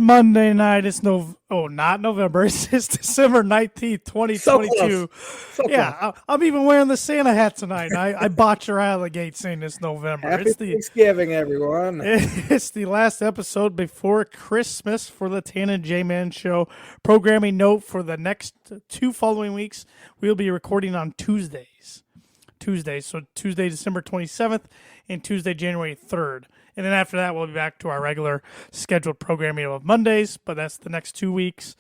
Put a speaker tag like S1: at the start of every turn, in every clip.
S1: Monday night. It's not November. It's December 19th, 2022.
S2: So close.
S1: I'm even wearing the Santa hat tonight. I botched her out of the gate saying it's November.
S2: Happy Thanksgiving, everyone.
S1: It's the last episode before Christmas for the Tan and J-Man Show. Programming note for the next 2 following weeks, we'll be recording on Tuesdays. So Tuesday, December 27th and Tuesday, January 3rd. And then after that, we'll be back to our regular scheduled programming of Mondays, but that's the next 2 weeks.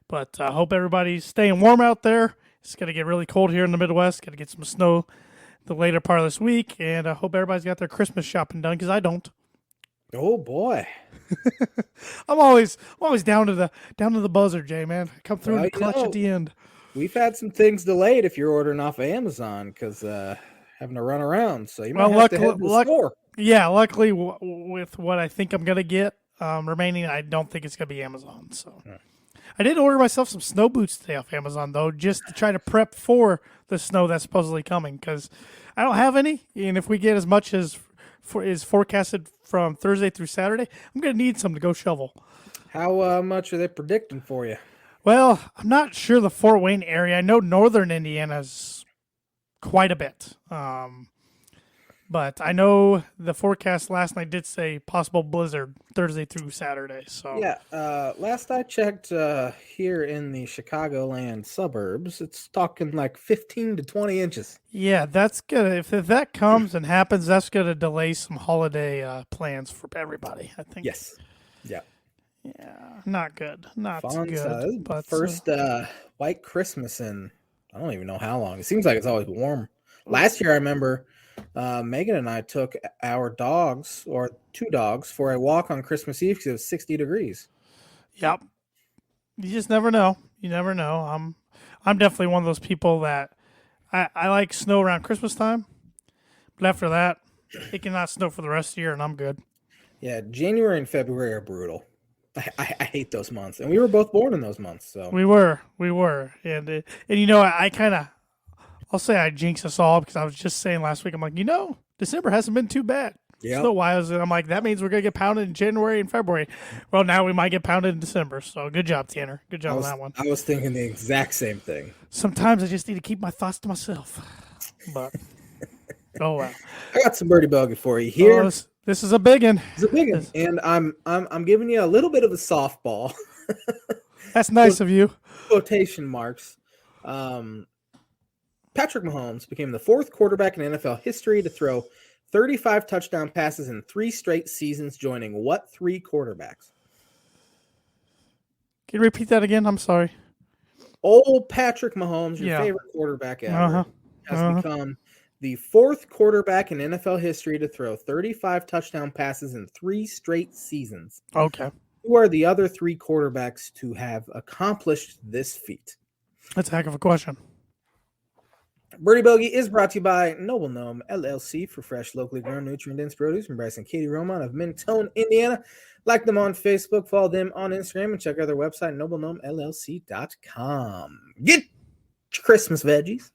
S1: But I hope everybody's staying warm out there. It's going to get really cold here in the Midwest. Got to get some snow the later part of this week, and I hope everybody's got their Christmas shopping done because I don't.
S2: Oh boy,
S1: I'm always down to the buzzer, Jay. Man, I come through in the clutch at the end.
S2: We've had some things delayed if you're ordering off of Amazon because having to run around. So you might have to head to the store.
S1: Yeah, luckily with what I think I'm gonna get remaining, I don't think it's gonna be Amazon. So I did order myself some snow boots today off Amazon though, just to try to prep for the snow that's supposedly coming because I don't have any, and if we get as much as is forecasted from Thursday through Saturday, I'm gonna need some to go shovel.
S2: How much are they predicting for you?
S1: Well, I'm not sure the Fort Wayne area. I know northern Indiana's quite a bit. But I know the forecast last night did say possible blizzard Thursday through Saturday. So
S2: yeah, last I checked here in the Chicagoland suburbs, it's talking like 15 to 20 inches.
S1: Yeah, that's good. If that comes and happens, that's going to delay some holiday plans for everybody, I think.
S2: Yes. Yeah.
S1: Yeah, not good. Not
S2: Fun,
S1: good. But
S2: first white Christmas in I don't even know how long. It seems like it's always warm. Last year, I remember Megan and I took our dogs, or 2 dogs, for a walk on Christmas Eve because it was 60 degrees.
S1: Yep. You just never know. You never know. I'm definitely one of those people that I like snow around Christmas time, but after that, it cannot snow for the rest of the year, and I'm good.
S2: Yeah, January and February are brutal. I hate those months, and we were both born in those months. So
S1: we were, and you know, I'll say I jinx us all because I was just saying last week, I'm like, December hasn't been too bad.
S2: Yeah,
S1: snow-wise, and I'm like, that means we're gonna get pounded in January and February. Well, now we might get pounded in December. So good job, Tanner. Good job on that one.
S2: I was thinking the exact same thing.
S1: Sometimes I just need to keep my thoughts to myself. But oh wow,
S2: I got some birdie bogey for you here.
S1: Oh, this is a big one.
S2: It's a big one, and I'm giving you a little bit of a softball.
S1: That's nice of you.
S2: Quotation marks. Patrick Mahomes became the 4th quarterback in NFL history to throw 35 touchdown passes in 3 straight seasons, joining what 3 quarterbacks?
S1: Can you repeat that again? I'm sorry.
S2: Old Patrick Mahomes, your favorite quarterback ever, has become the 4th quarterback in NFL history to throw 35 touchdown passes in 3 straight seasons.
S1: Okay.
S2: Who are the other 3 quarterbacks to have accomplished this feat?
S1: That's a heck of a question.
S2: Birdie Bogey is brought to you by Noble Gnome LLC for fresh, locally grown, nutrient-dense produce from Bryce and Katie Roman of Mentone, Indiana. Like them on Facebook, follow them on Instagram, and check out their website, noblegnomellc.com. Get your Christmas veggies.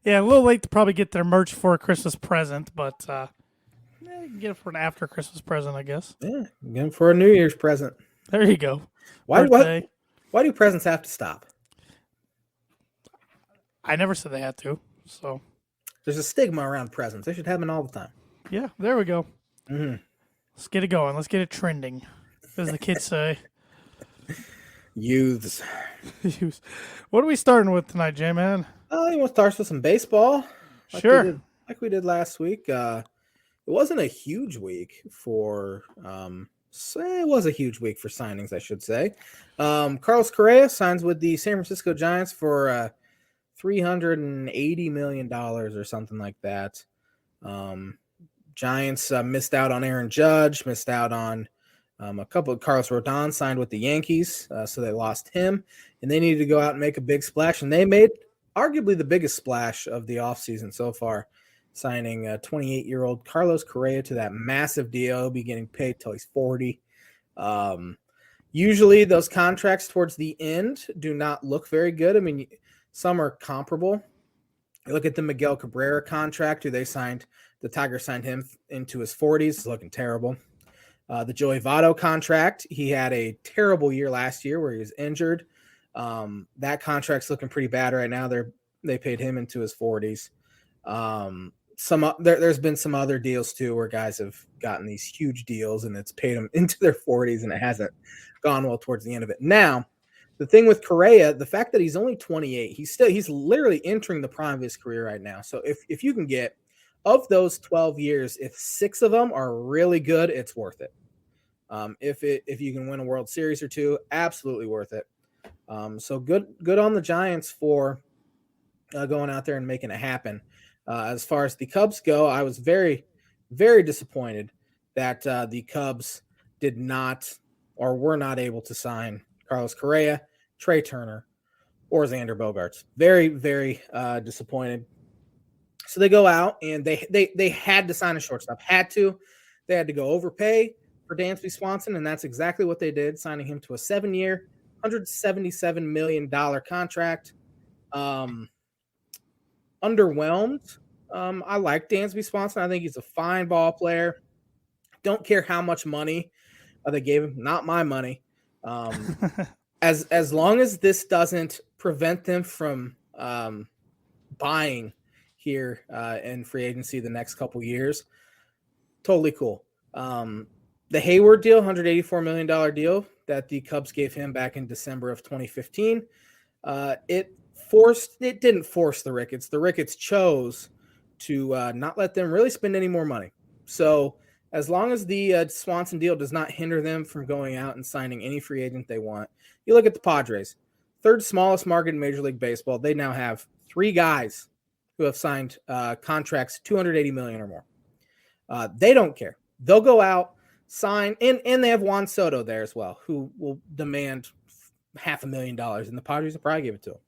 S1: Yeah, a little late to probably get their merch for a Christmas present, but you can get it for an after Christmas present, I guess.
S2: Yeah, get them for a New Year's present.
S1: There you go.
S2: Why do presents have to stop?
S1: I never said they had to, so.
S2: There's a stigma around presents. They should have them all the time.
S1: Yeah, there we go.
S2: Mm-hmm.
S1: Let's get it going. Let's get it trending, as the kids say.
S2: Youths.
S1: What are we starting with tonight, J-Man?
S2: You want to start with some baseball?
S1: Sure.
S2: Like we did last week. It wasn't a huge week for... it was a huge week for signings, I should say. Carlos Correa signs with the San Francisco Giants for... $380 million or something like that. Giants missed out on Aaron Judge, missed out on a couple of Carlos Rodon signed with the Yankees, so they lost him, and they needed to go out and make a big splash, and they made arguably the biggest splash of the offseason so far, signing 28-year-old Carlos Correa to that massive deal. He'll be getting paid till he's 40. Usually those contracts towards the end do not look very good. I mean, some are comparable. You look at the Miguel Cabrera contract, who they signed. The Tigers signed him into his 40s. It's looking terrible. The Joey Votto contract, he had a terrible year last year where he was injured. That contract's looking pretty bad right now. They paid him into his 40s. There's been some other deals too where guys have gotten these huge deals and it's paid them into their 40s and it hasn't gone well towards the end of it. Now, the thing with Correa, the fact that he's only 28, he's literally entering the prime of his career right now. So if you can get, of those 12 years, if 6 of them are really good, it's worth it. If you can win a World Series or 2, absolutely worth it. So good on the Giants for going out there and making it happen. As far as the Cubs go, I was very, very disappointed that the Cubs did not or were not able to sign Carlos Correa, Trey Turner, or Xander Bogaerts. Very, very disappointed. So they go out and they had to sign a shortstop. They had to go overpay for Dansby Swanson, and that's exactly what they did, signing him to a 7-year, $177 million contract. Underwhelmed. I like Dansby Swanson. I think he's a fine ball player. Don't care how much money they gave him. Not my money. As long as this doesn't prevent them from buying here in free agency the next couple years, totally cool. The Hayward deal, $184 million deal that the Cubs gave him back in December of 2015, it didn't force the Ricketts. The Ricketts chose to not let them really spend any more money. So as long as the Swanson deal does not hinder them from going out and signing any free agent they want, you look at the Padres, third smallest market in Major League Baseball. They now have 3 guys who have signed contracts $280 million or more. They don't care. They'll go out, sign, and they have Juan Soto there as well, who will demand $500,000, and the Padres will probably give it to him.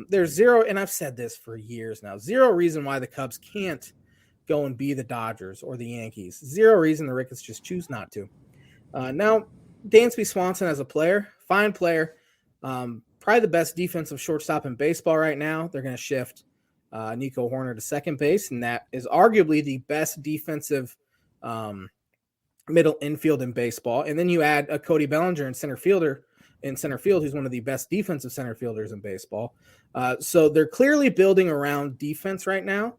S2: There's zero, and I've said this for years now, zero reason why the Cubs can't go and be the Dodgers or the Yankees. Zero reason the Ricketts just choose not to. Now, Dansby Swanson as a player, fine player, probably the best defensive shortstop in baseball right now. They're going to shift Nico Horner to second base, and that is arguably the best defensive middle infield in baseball. And then you add a Cody Bellinger in center field, who's one of the best defensive center fielders in baseball. So they're clearly building around defense right now.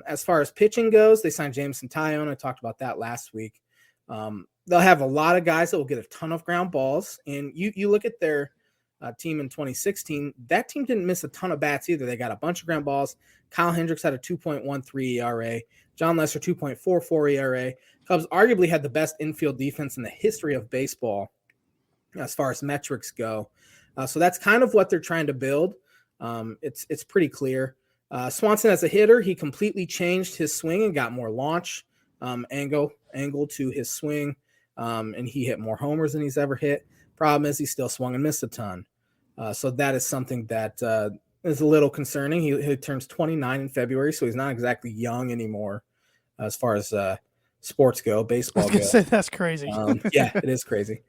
S2: As far as pitching goes, they signed Jameson Taillon. I talked about that last week. They'll have a lot of guys that will get a ton of ground balls. And you look at their team in 2016, that team didn't miss a ton of bats either. They got a bunch of ground balls. Kyle Hendricks had a 2.13 ERA. John Lester, 2.44 ERA. Cubs arguably had the best infield defense in the history of baseball as far as metrics go. So that's kind of what they're trying to build. It's pretty clear. Swanson as a hitter, he completely changed his swing and got more launch angle to his swing, and he hit more homers than he's ever hit. Problem is he still swung and missed a ton. So that is something that is a little concerning. He turns 29 in February, so he's not exactly young anymore as far as sports go, baseball
S1: I was going to say, that's crazy.
S2: Yeah, it is crazy.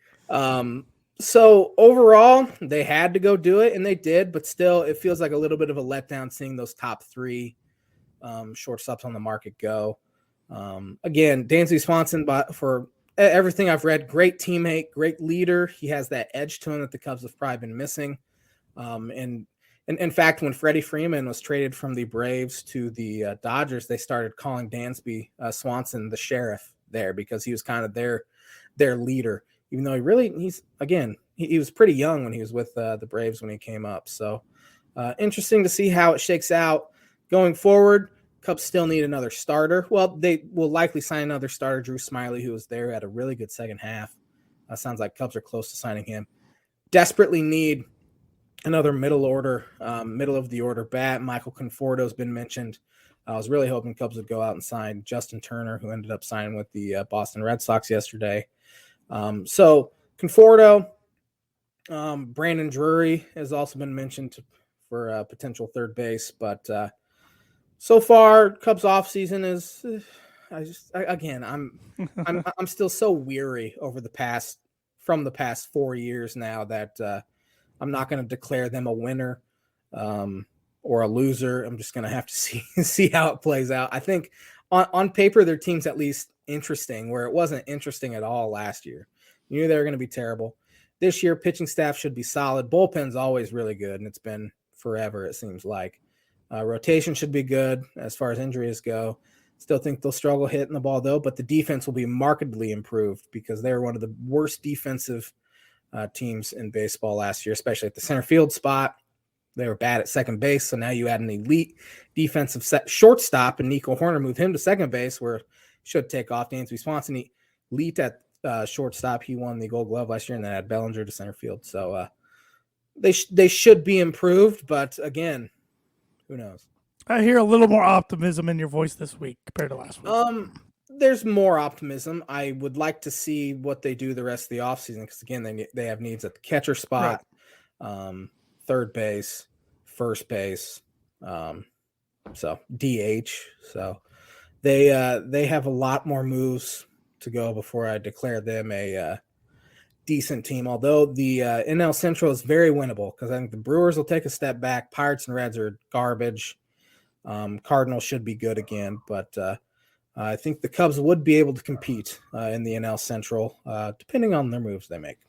S2: So overall, they had to go do it, and they did, but still, it feels like a little bit of a letdown seeing those top 3 shortstops on the market go. Again, Dansby Swanson, for everything I've read, great teammate, great leader. He has that edge to him that the Cubs have probably been missing. And in fact, when Freddie Freeman was traded from the Braves to the Dodgers, they started calling Dansby Swanson the sheriff there because he was kind of their leader. Even though he was pretty young when he was with the Braves when he came up. So interesting to see how it shakes out going forward. Cubs still need another starter. Well, they will likely sign another starter, Drew Smiley, who was there at a really good second half. Sounds like Cubs are close to signing him. Desperately need another middle of the order bat. Michael Conforto has been mentioned. I was really hoping Cubs would go out and sign Justin Turner, who ended up signing with the Boston Red Sox yesterday. So Conforto, Brandon Drury has also been mentioned for potential third base, but so far Cubs offseason is, I'm still so weary from the past 4 years now that I'm not going to declare them a winner or a loser. I'm just going to have to see how it plays out. I think on paper, their team's at least interesting where it wasn't interesting at all last year. You knew they were going to be terrible. This year, pitching staff should be solid. Bullpen's always really good, and it's been forever, it seems like. Rotation should be good as far as injuries go. Still think they'll struggle hitting the ball, though, but the defense will be markedly improved because they were one of the worst defensive teams in baseball last year, especially at the center field spot. They were bad at second base, so now you add an elite defensive shortstop, and Nico Horner moved him to second base, where it should take off. Dansby Swanson, elite at shortstop. He won the Gold Glove last year, and then had Bellinger to center field. So they should be improved, but again, who knows?
S1: I hear a little more optimism in your voice this week compared to last week.
S2: There's more optimism. I would like to see what they do the rest of the offseason because, again, they have needs at the catcher spot, third base, first base, so DH. So they have a lot more moves to go before I declare them a decent team. Although the NL Central is very winnable because I think the Brewers will take a step back. Pirates and Reds are garbage. Cardinals should be good again, but I think the Cubs would be able to compete in the NL Central, depending on their moves they make.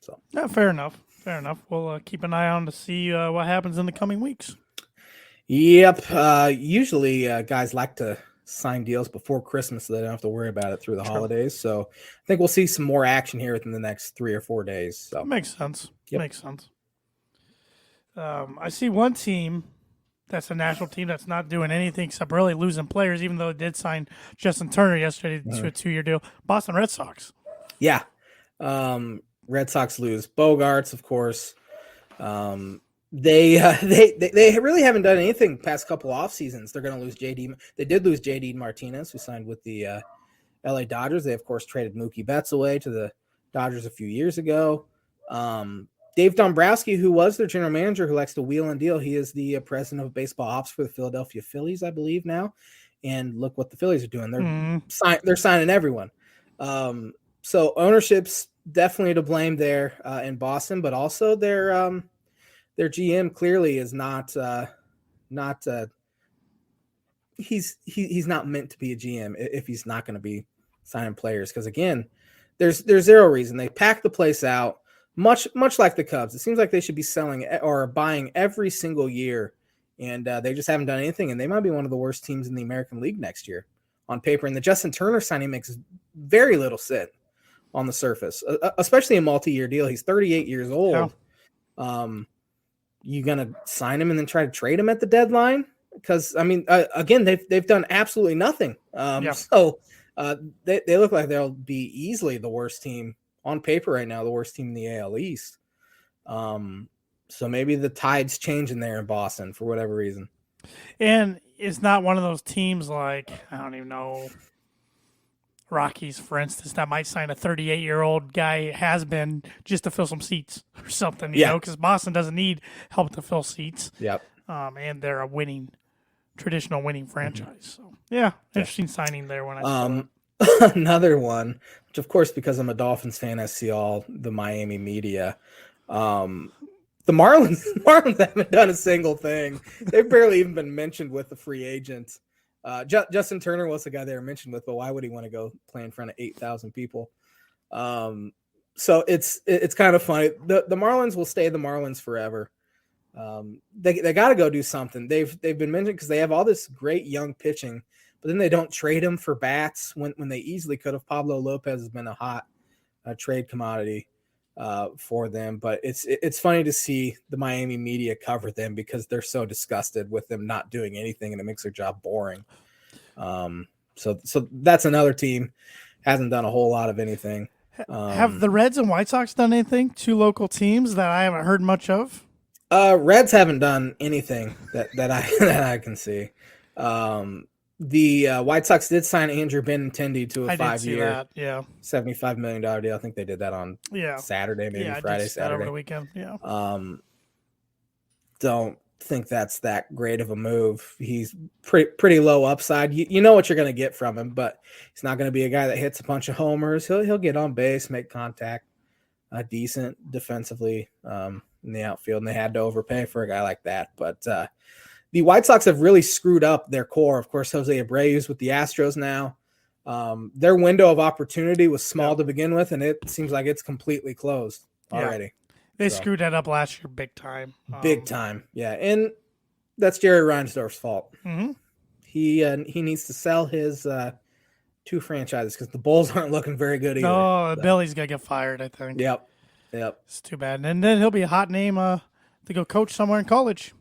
S2: So,
S1: yeah, fair enough. Fair enough. We'll keep an eye on to see what happens in the coming weeks.
S2: Yep. Usually guys like to sign deals before Christmas so they don't have to worry about it through the holidays. So I think we'll see some more action here within the next 3 or 4 days. So
S1: makes sense.
S2: Yep.
S1: Makes sense. I see one team that's a national team that's not doing anything except really losing players, even though it did sign Justin Turner yesterday to a 2-year deal. Boston Red Sox.
S2: Yeah. Red Sox lose Bogarts, of course. They really haven't done anything past couple off seasons. They're going to lose JD. They did lose JD Martinez, who signed with the LA Dodgers. They of course traded Mookie Betts away to the Dodgers a few years ago. Dave Dombrowski, who was their general manager, who likes to wheel and deal, he is the president of baseball ops for the Philadelphia Phillies, I believe now. And look what the Phillies are doing. They're signing everyone. So ownership's definitely to blame there in Boston, but also their GM clearly is not he's not meant to be a GM if he's not going to be signing players. Because again, there's zero reason. They pack the place out much like the Cubs. It seems like they should be selling or buying every single year, and they just haven't done anything. And they might be one of the worst teams in the American League next year on paper. And the Justin Turner signing makes very little sense on the surface, especially a multi-year deal. He's 38 years old. Yeah. You gonna sign him and then try to trade him at the deadline? Because I mean, again, they've done absolutely nothing. So they look like they'll be easily the worst team on paper right now, the worst team in the AL East. So maybe the tide's changing there in Boston for whatever reason.
S1: And it's not one of those teams like, I don't even know, Rockies, for instance, that might sign a 38-year-old guy, has been, just to fill some seats or something, you know, because Boston doesn't need help to fill seats.
S2: Yep.
S1: And they're a traditional winning franchise. So, yeah, interesting signing there when I saw it.
S2: Another one, which, of course, because I'm a Dolphins fan, I see all the Miami media. The Marlins haven't done a single thing. They've barely even been mentioned with the free agents. Justin Turner was the guy they were mentioned with, but why would he want to go play in front of 8,000 people? So it's kind of funny. The Marlins will stay the Marlins forever. They got to go do something. They've been mentioned because they have all this great young pitching, but then they don't trade them for bats when they easily could have. Pablo Lopez has been a hot trade commodity for them, but it's funny to see the Miami media cover them because they're so disgusted with them not doing anything, and it makes their job boring. So that's another team hasn't done a whole lot of anything.
S1: Have the Reds and White Sox done anything? Two local teams that I haven't heard much of.
S2: Reds haven't done anything that I can see. The White Sox did sign Andrew Benintendi to a 5-year, $75 million deal. I think they did that on Saturday, maybe Friday, Saturday.
S1: Over the weekend. Yeah.
S2: Don't think that's that great of a move. He's pretty low upside. You know what you're going to get from him, but he's not going to be a guy that hits a bunch of homers. He'll get on base, make contact, decent defensively in the outfield, and they had to overpay for a guy like that. But the White Sox have really screwed up their core. Of course, Jose Abreu's with the Astros now. Their window of opportunity was small to begin with, and it seems like it's completely closed already.
S1: They screwed that up last year big time.
S2: Big time, yeah. And that's Jerry Reinsdorf's fault.
S1: Mm-hmm.
S2: He needs to sell his 2 franchises because the Bulls aren't looking very good either.
S1: No, Billy's going to get fired, I think.
S2: Yep.
S1: It's too bad. And then he'll be a hot name to go coach somewhere in college.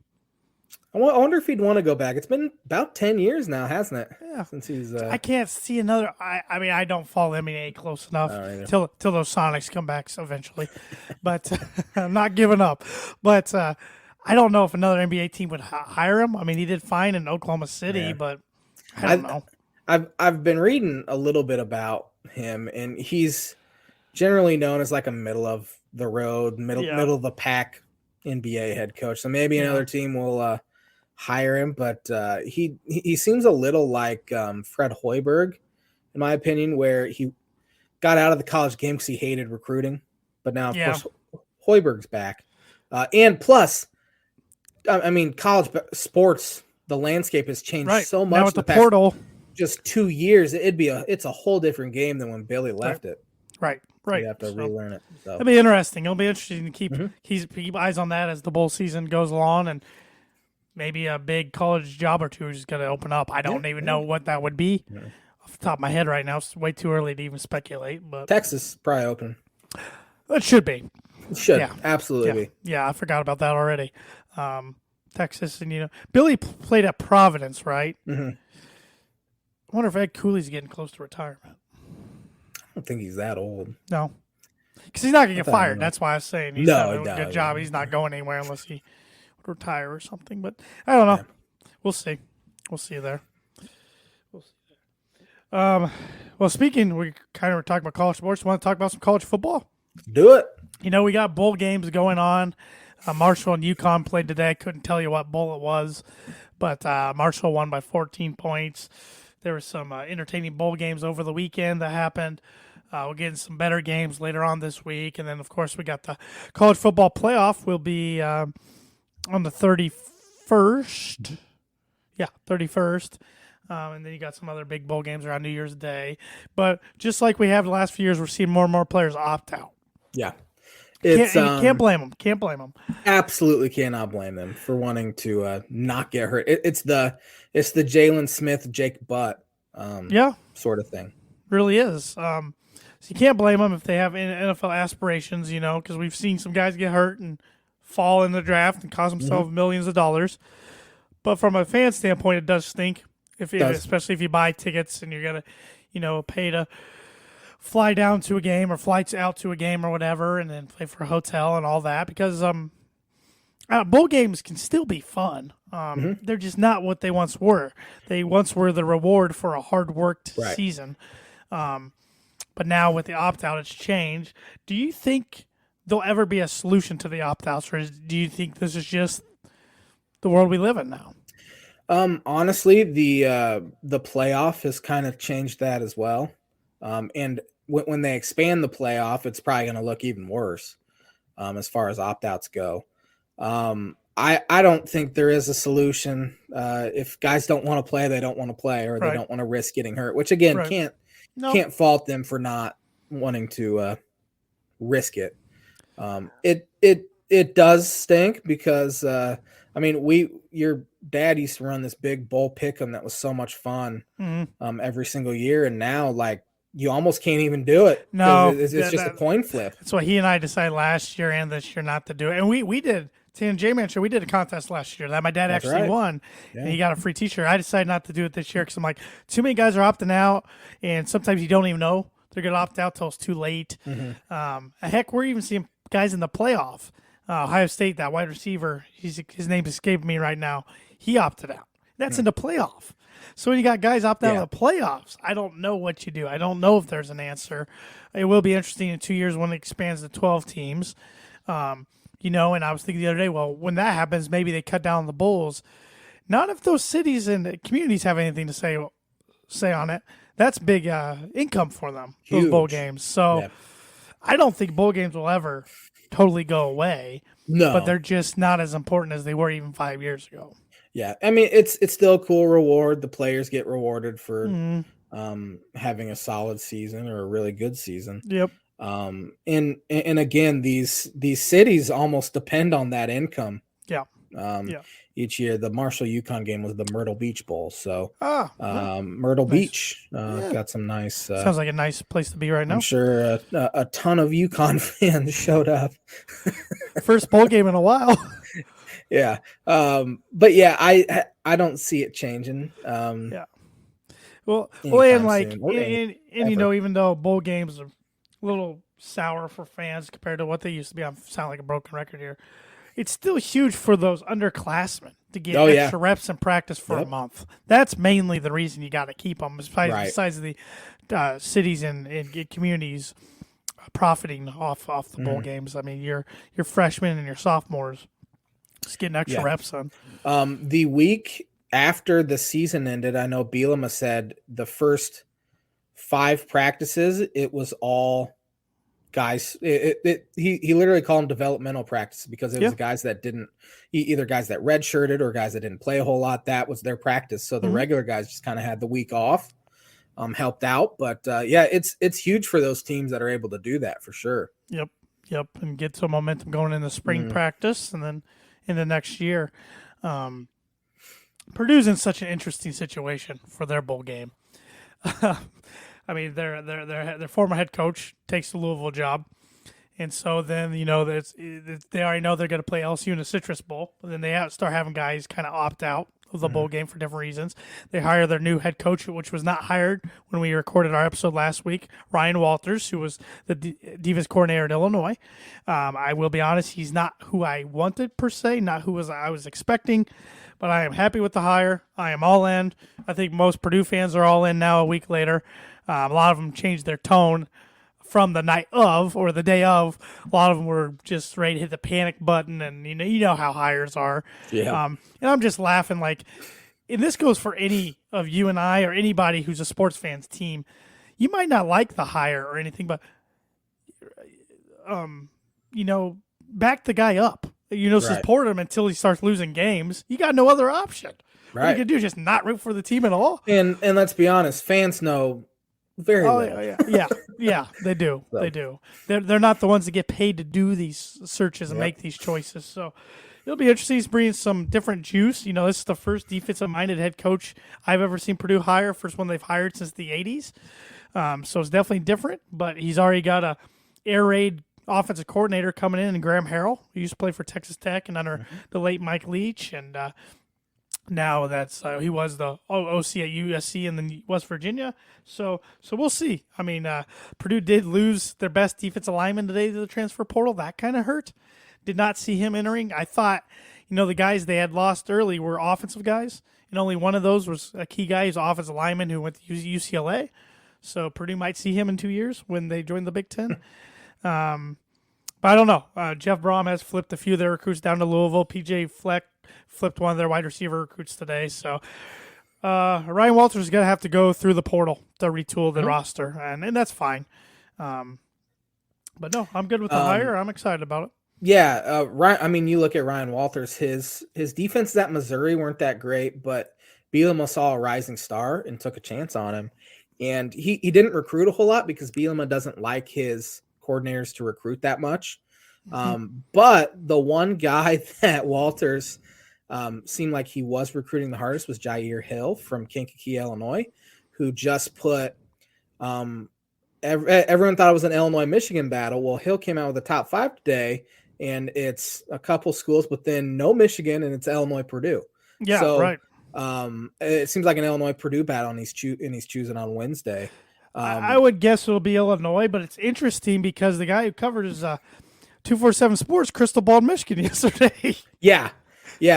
S2: I wonder if he'd want to go back. It's been about 10 years now, hasn't it?
S1: Yeah.
S2: Since he's.
S1: I can't see another. I mean, I don't follow NBA close enough till those Sonics come back eventually, but I'm not giving up. But I don't know if another NBA team would hire him. I mean, he did fine in Oklahoma City, but I don't know.
S2: I've been reading a little bit about him, and he's generally known as like a middle of the road, middle of the pack NBA head coach. So maybe another team will hire him, but he seems a little like Fred Hoiberg, in my opinion, where he got out of the college game because he hated recruiting, but now of course Hoiberg's back, and plus, I mean, college sports, the landscape has changed so much.
S1: Now with the portal,
S2: just 2 years, it's a whole different game than when Billy left it.
S1: Right.
S2: You have to relearn it. So.
S1: It'll be interesting. It'll be interesting to keep eyes on that as the bowl season goes along, and maybe a big college job or two is going to open up. I don't even know what that would be off the top of my head right now. It's way too early to even speculate. But
S2: Texas probably open.
S1: It should be.
S2: It should absolutely be.
S1: Yeah, I forgot about that already. Texas, and Billy played at Providence, right?
S2: Mm-hmm.
S1: I wonder if Ed Cooley's getting close to retirement.
S2: I don't think he's that old.
S1: No, because he's not going to get fired. That's why I was saying he's doing a good job. He's not going anywhere unless he would retire or something. But I don't know. Yeah. We'll see. We'll see there. Well, speaking, we kind of were talking about college sports. Want to talk about some college football?
S2: Do it.
S1: We got bowl games going on. Marshall and UConn played today. I couldn't tell you what bowl it was, but Marshall won by 14 points. There were some entertaining bowl games over the weekend that happened. We're getting some better games later on this week. And then, of course, we got the college football playoff will be on the 31st. Yeah, 31st. And then you got some other big bowl games around New Year's Day. But just like we have the last few years, we're seeing more and more players opt out.
S2: Yeah.
S1: You can't blame them. Can't blame them.
S2: Absolutely cannot blame them for wanting to not get hurt. It's the Jalen Smith, Jake Butt sort of thing.
S1: Really is. So you can't blame them if they have NFL aspirations, because we've seen some guys get hurt and fall in the draft and cost themselves millions of dollars. But from a fan standpoint, it does stink, especially if you buy tickets and you're going to, pay to fly down to a game or flights out to a game or whatever and then pay for a hotel and all that because bowl games can still be fun. They're just not what they once were. They once were the reward for a hard-worked season. But now with the opt-out, it's changed. Do you think there'll ever be a solution to the opt-outs, or do you think this is just the world we live in now?
S2: Honestly, the playoff has kind of changed that as well. And when they expand the playoff, it's probably going to look even worse as far as opt-outs go. I don't think there is a solution. If guys don't want to play, they don't want to play, or they don't want to risk getting hurt, which again can't fault them for not wanting to risk it. It does stink because your dad used to run this big bowl pick'em that was so much fun every single year, and now you almost can't even do it.
S1: No,
S2: it's just a coin flip.
S1: That's what he and I decided last year and this year not to do it. And we did. Tan J-Man Show, we did a contest last year that my dad won, and he got a free t-shirt. I decided not to do it this year because I'm like, too many guys are opting out, and sometimes you don't even know they're going to opt out till it's too late. Heck, we're even seeing guys in the playoff. Ohio State, that wide receiver, his name escaped me right now. He opted out. That's in the playoff. So when you got guys opt out of the playoffs, I don't know what you do. I don't know if there's an answer. It will be interesting in 2 years when it expands to 12 teams. And I was thinking the other day, well, when that happens, maybe they cut down the bowls. Not if those cities and communities have anything to say on it. That's big income for them, those bowl games. So I don't think bowl games will ever totally go away. No. But they're just not as important as they were even 5 years ago.
S2: Yeah. I mean, it's still a cool reward. The players get rewarded for having a solid season or a really good season.
S1: Yep.
S2: And again, these cities almost depend on that income.
S1: Yeah.
S2: Each year, the Marshall-UConn game was the Myrtle Beach Bowl. So Myrtle
S1: Nice.
S2: Beach got some nice.
S1: Sounds like a nice place to be right now.
S2: I'm sure a ton of UConn fans showed up.
S1: First bowl game in a while.
S2: Yeah. But yeah, I don't see it changing.
S1: Yeah. Well,
S2: anytime
S1: and like,
S2: soon, or
S1: and you know, even though bowl games are a little sour for fans compared to what they used to be, I sound like a broken record here. It's still huge for those underclassmen to get extra reps and practice for a month. That's mainly the reason you got to keep them, besides the cities and communities profiting off the bowl games. I mean, your freshmen and your sophomores just getting extra reps on.
S2: The week after the season ended, I know Bielema said the first 5 practices, it was all guys. He literally called them developmental practice because it was guys that didn't, either guys that redshirted or guys that didn't play a whole lot. That was their practice. So the regular guys just kind of had the week off, helped out. But it's huge for those teams that are able to do that for sure.
S1: Yep. And get some momentum going in the spring practice and then in the next year. Purdue's in such an interesting situation for their bowl game. I mean, their former head coach takes the Louisville job, and so then they already know they're going to play LSU in the Citrus Bowl. But then they start having guys kind of opt out of the bowl game for different reasons. They hire their new head coach, which was not hired when we recorded our episode last week, Ryan Walters, who was the defense coordinator at Illinois. I will be honest, he's not who I wanted per se, not who I was expecting. But I am happy with the hire. I am all in. I think most Purdue fans are all in now a week later. A lot of them changed their tone from the night of or the day of. A lot of them were just ready to hit the panic button, and you know how hires are.
S2: Yeah.
S1: And I'm just laughing like, and this goes for any of you and I or anybody who's a sports fans team. You might not like the hire or anything, but back the guy up. Support him until he starts losing games. You got no other option. Right. What you can do is just not root for the team at all.
S2: And let's be honest, fans know very little.
S1: Yeah, they do. So. They do. They're not the ones that get paid to do these searches and make these choices. So it'll be interesting. He's bringing some different juice. This is the first defensive-minded head coach I've ever seen Purdue hire. First one they've hired since the 80s. So it's definitely different. But he's already got a air raid offensive coordinator coming in, and Graham Harrell, who used to play for Texas Tech and under the late Mike Leach, and now that's he was the OC at USC and then West Virginia. So we'll see. I mean, Purdue did lose their best defensive lineman today to the transfer portal. That kind of hurt. Did not see him entering. I thought, the guys they had lost early were offensive guys, and only one of those was a key guy. He's an offensive lineman who went to UCLA. So Purdue might see him in 2 years when they join the Big Ten. But I don't know. Jeff Brom has flipped a few of their recruits down to Louisville. PJ Fleck flipped one of their wide receiver recruits today. So Ryan Walters is going to have to go through the portal to retool the roster, and that's fine. But no, I'm good with the hire. I'm excited about it.
S2: Yeah, Ryan. I mean, you look at Ryan Walters. His defenses at Missouri weren't that great, but Bielema saw a rising star and took a chance on him. And he didn't recruit a whole lot because Bielema doesn't like his coordinators to recruit that much. But the one guy that Walters seemed like he was recruiting the hardest was Jair Hill from Kankakee, Illinois, who just put everyone thought it was an Illinois-Michigan battle. Well, Hill came out with the top 5 today, and it's a couple schools, but then no Michigan, and it's Illinois-Purdue.
S1: Yeah, so, right.
S2: It seems like an Illinois-Purdue battle, and he's choosing on Wednesday.
S1: I would guess it'll be Illinois, but it's interesting because the guy who covers 247 Sports crystal balled Michigan yesterday.
S2: Yeah.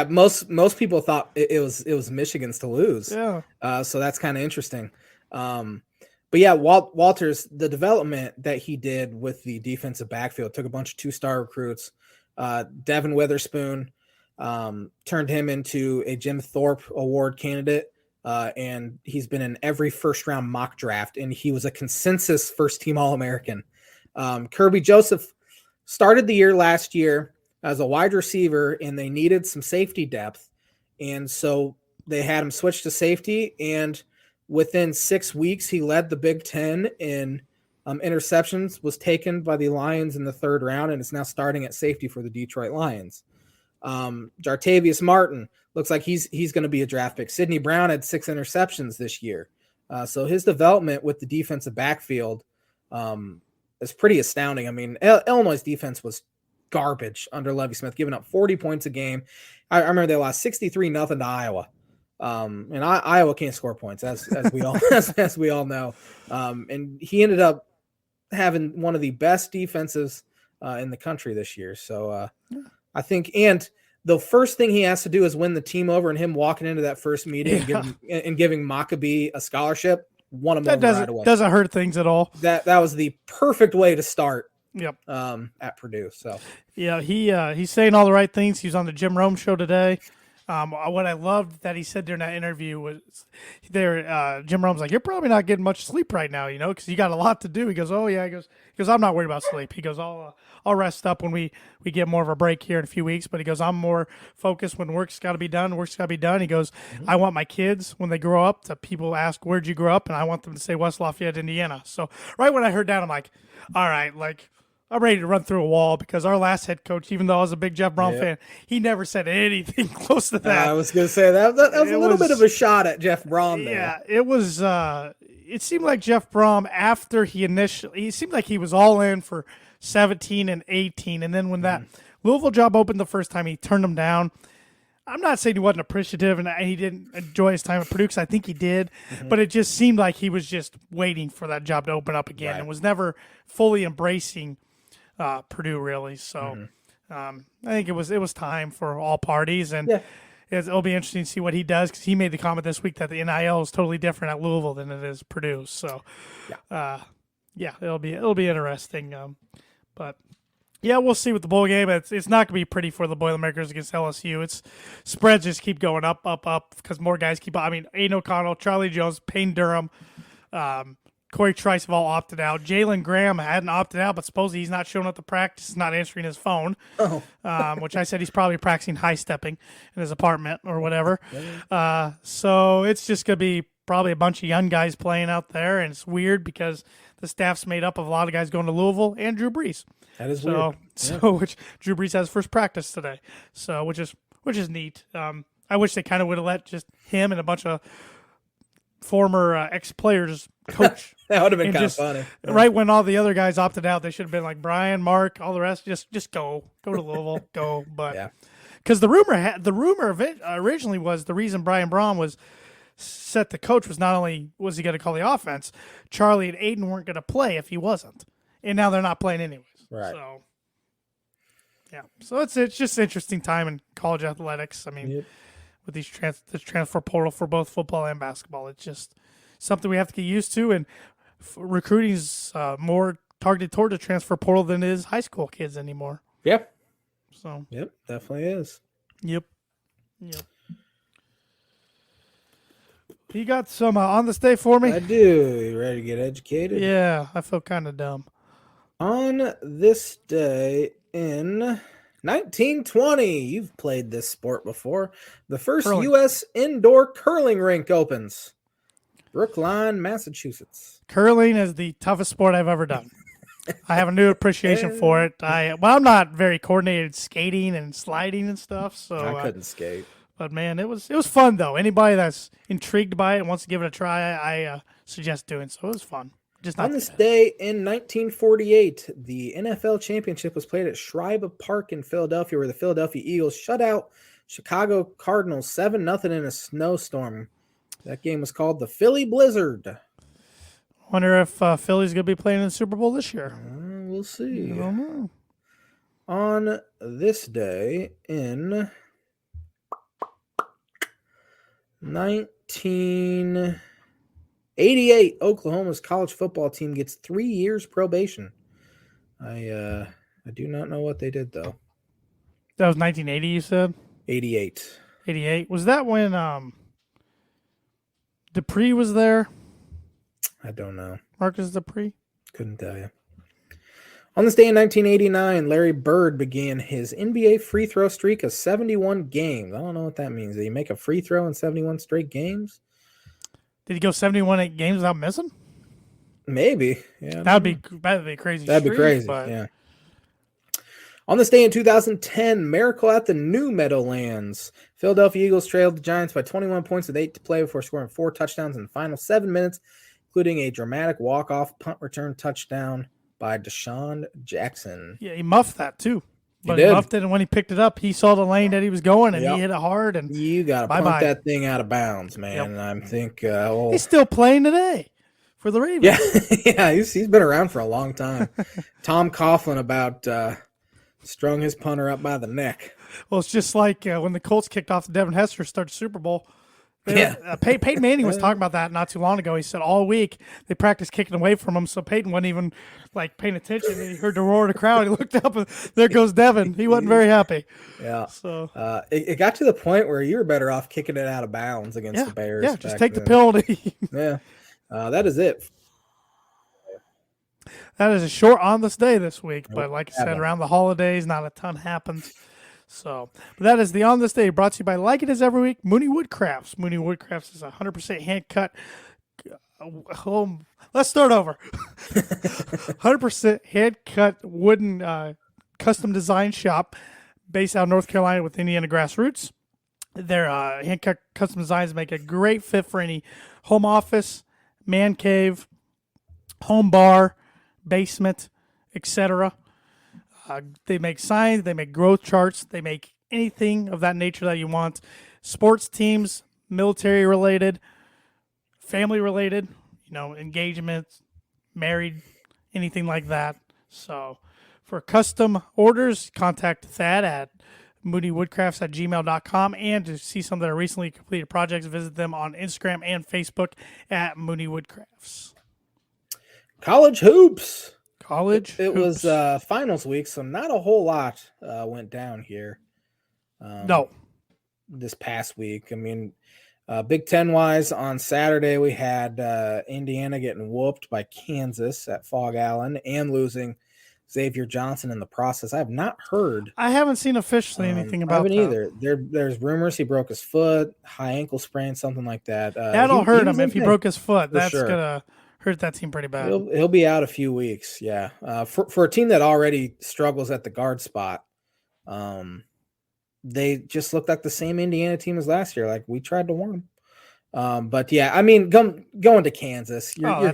S2: Most people thought it was Michigan's to lose.
S1: Yeah.
S2: So that's kind of interesting. But yeah, Walters, the development that he did with the defensive backfield, took a bunch of 2-star recruits. Devin Witherspoon turned him into a Jim Thorpe Award candidate. And he's been in every first-round mock draft, and he was a consensus first-team All-American. Kirby Joseph started the year last year as a wide receiver, and they needed some safety depth, and so they had him switch to safety, and within 6 weeks, he led the Big Ten in interceptions, was taken by the Lions in the third round, and is now starting at safety for the Detroit Lions. Jartavius Martin looks like he's going to be a draft pick. Sidney Brown had 6 interceptions this year. So his development with the defensive backfield is pretty astounding. I mean, Illinois' defense was garbage under Lovie Smith, giving up 40 points a game. I remember they lost 63-0 to Iowa. And Iowa can't score points, as we all as we all know. And he ended up having one of the best defenses in the country this year. So I think, and the first thing he has to do is win the team over, and him walking into that first meeting and giving Maccabee a scholarship won him over right away.
S1: Doesn't hurt things at all.
S2: That was the perfect way to start.
S1: Yep.
S2: At Purdue. So
S1: yeah, he's saying all the right things. He was on the Jim Rome show today. What I loved that he said during that interview was Jim Rome's like, you're probably not getting much sleep right now, because you got a lot to do. He goes, oh yeah. He goes, I'm not worried about sleep. He goes, I'll rest up when we get more of a break here in a few weeks. But he goes, I'm more focused when work's got to be done. He goes, I want my kids, when they grow up, to people ask, where'd you grow up? And I want them to say West Lafayette, Indiana. So right when I heard that, I'm like, all right, I'm ready to run through a wall, because our last head coach, even though I was a big Jeff Brom fan, he never said anything close to that.
S2: I was going to say that was a little bit of a shot at Jeff Brom there.
S1: Yeah, it was. It seemed like Jeff Brom, after he seemed like he was all in for 17 and 18, and then when that Louisville job opened the first time, he turned him down. I'm not saying he wasn't appreciative and he didn't enjoy his time at Purdue, because I think he did, but it just seemed like he was just waiting for that job to open up again and was never fully embracing Purdue, really. So I think it was time for all parties, and it'll be interesting to see what he does, because he made the comment this week that the NIL is totally different at Louisville than it is Purdue. So it'll be interesting. But yeah, we'll see with the bowl game. It's not going to be pretty for the Boilermakers against LSU. It's spreads just keep going up, because more guys keep. I mean, Aiden O'Connell, Charlie Jones, Payne Durham, Corey Trice have all opted out. Jalen Graham hadn't opted out, but supposedly he's not showing up to practice, not answering his phone, which I said he's probably practicing high stepping in his apartment or whatever. So it's just going to be probably a bunch of young guys playing out there, and it's weird because the staff's made up of a lot of guys going to Louisville and Drew Brees.
S2: That is weird.
S1: So which Drew Brees has first practice today. So which is neat. I wish they kind of would have let just him and a bunch of former ex-players coach.
S2: That would have been kind of funny.
S1: Right when all the other guys opted out, they should have been like Brian, Mark, all the rest. Just go to Louisville, go. But because the rumor of it originally was the reason Brian Braun was set the coach was not only was he going to call the offense, Charlie and Aiden weren't going to play if he wasn't, and now they're not playing anyways.
S2: Right.
S1: So yeah, so it's just an interesting time in college athletics. I mean, with this transfer portal for both football and basketball, it's just something we have to get used to, and recruiting is more targeted toward the transfer portal than it is high school kids anymore.
S2: Yep.
S1: So.
S2: Yep, definitely is.
S1: Yep. You got some on this day for me?
S2: I do. You ready to get educated?
S1: Yeah, I feel kind of dumb.
S2: On this day in 1920, you've played this sport before. The first
S1: Curling.
S2: U.S. indoor curling rink opens. Brookline, Massachusetts.
S1: Curling is the toughest sport I've ever done. I have a new appreciation for it. I'm not very coordinated skating and sliding and stuff, so
S2: I couldn't skate.
S1: But man, it was fun though. Anybody that's intrigued by it and wants to give it a try, I suggest doing so. It was fun. Just not
S2: on this day in 1948, the NFL championship was played at Schreiber Park in Philadelphia, where the Philadelphia Eagles shut out Chicago Cardinals 7-0 in a snowstorm. That game was called the Philly Blizzard.
S1: Wonder if Philly's going to be playing in the Super Bowl this year.
S2: We'll see.
S1: I don't know.
S2: On this day in 1988, Oklahoma's college football team gets 3 years probation. I do not know what they did, though.
S1: That was 1980, you said?
S2: 88.
S1: 88. Was that when Dupree was there?
S2: I don't know.
S1: Marcus Dupree?
S2: Couldn't tell you. On this day in 1989, Larry Bird began his NBA free throw streak of 71 games. I don't know what that means. Did he make a free throw in 71 straight games?
S1: Did he go 71 games without missing?
S2: Maybe. Yeah.
S1: That'd be a crazy.
S2: That'd be crazy.
S1: But...
S2: Yeah. On this day in 2010, miracle at the New Meadowlands. Philadelphia Eagles trailed the Giants by 21 points with 8 to play before scoring 4 touchdowns in the final 7 minutes, including a dramatic walk-off punt return touchdown by Deshaun Jackson.
S1: Yeah, he muffed that too. But
S2: he
S1: muffed it, and when he picked it up, he saw the lane that he was going, and he hit it hard. And
S2: you got to punt that thing out of bounds, man. Yep. And I think
S1: he's still playing today for the Ravens.
S2: Yeah, he's been around for a long time. Tom Coughlin about strung his punter up by the neck.
S1: Well, it's just like when the Colts kicked off the Devin Hester start the Super Bowl. Peyton Manning was talking about that not too long ago. He said all week they practiced kicking away from him, so Peyton wasn't even paying attention. And he heard the roar of the crowd. He looked up, and there goes Devin. He wasn't very happy.
S2: Yeah.
S1: So
S2: it got to the point where you were better off kicking it out of bounds against the Bears.
S1: Yeah, just take the penalty.
S2: Yeah. That is it.
S1: That is a short on this day this week, but like I said, around the holidays, not a ton happens. So, but that is the On This Day brought to you by, like it is every week, Mooney Woodcrafts. Mooney Woodcrafts is 100% hand cut. Let's start over. 100% hand cut wooden custom design shop based out of North Carolina with Indiana grassroots. Their hand cut custom designs make a great fit for any home office, man cave, home bar, basement, etc. They make signs, they make growth charts, they make anything of that nature that you want. Sports teams, military related, family related, engagements, married, anything like that. So for custom orders, contact Thad at mooneywoodcrafts@gmail.com. And to see some of their recently completed projects, visit them on Instagram and Facebook at Mooney Woodcrafts.
S2: College hoops.
S1: It
S2: was finals week, so not a whole lot went down here.
S1: No.
S2: This past week. I mean, Big Ten wise, on Saturday we had Indiana getting whooped by Kansas at Fog Allen and losing Xavier Johnson in the process. I have not heard.
S1: I haven't seen officially anything about that.
S2: I haven't either. There's rumors he broke his foot, high ankle sprain, something like that.
S1: That'll hurt him if he broke his foot. That's going to hurt that team pretty bad.
S2: He'll be out a few weeks, yeah. For a team that already struggles at the guard spot, they just look like the same Indiana team as last year. Like, we tried to warn them. But yeah, I mean, going to Kansas, you're going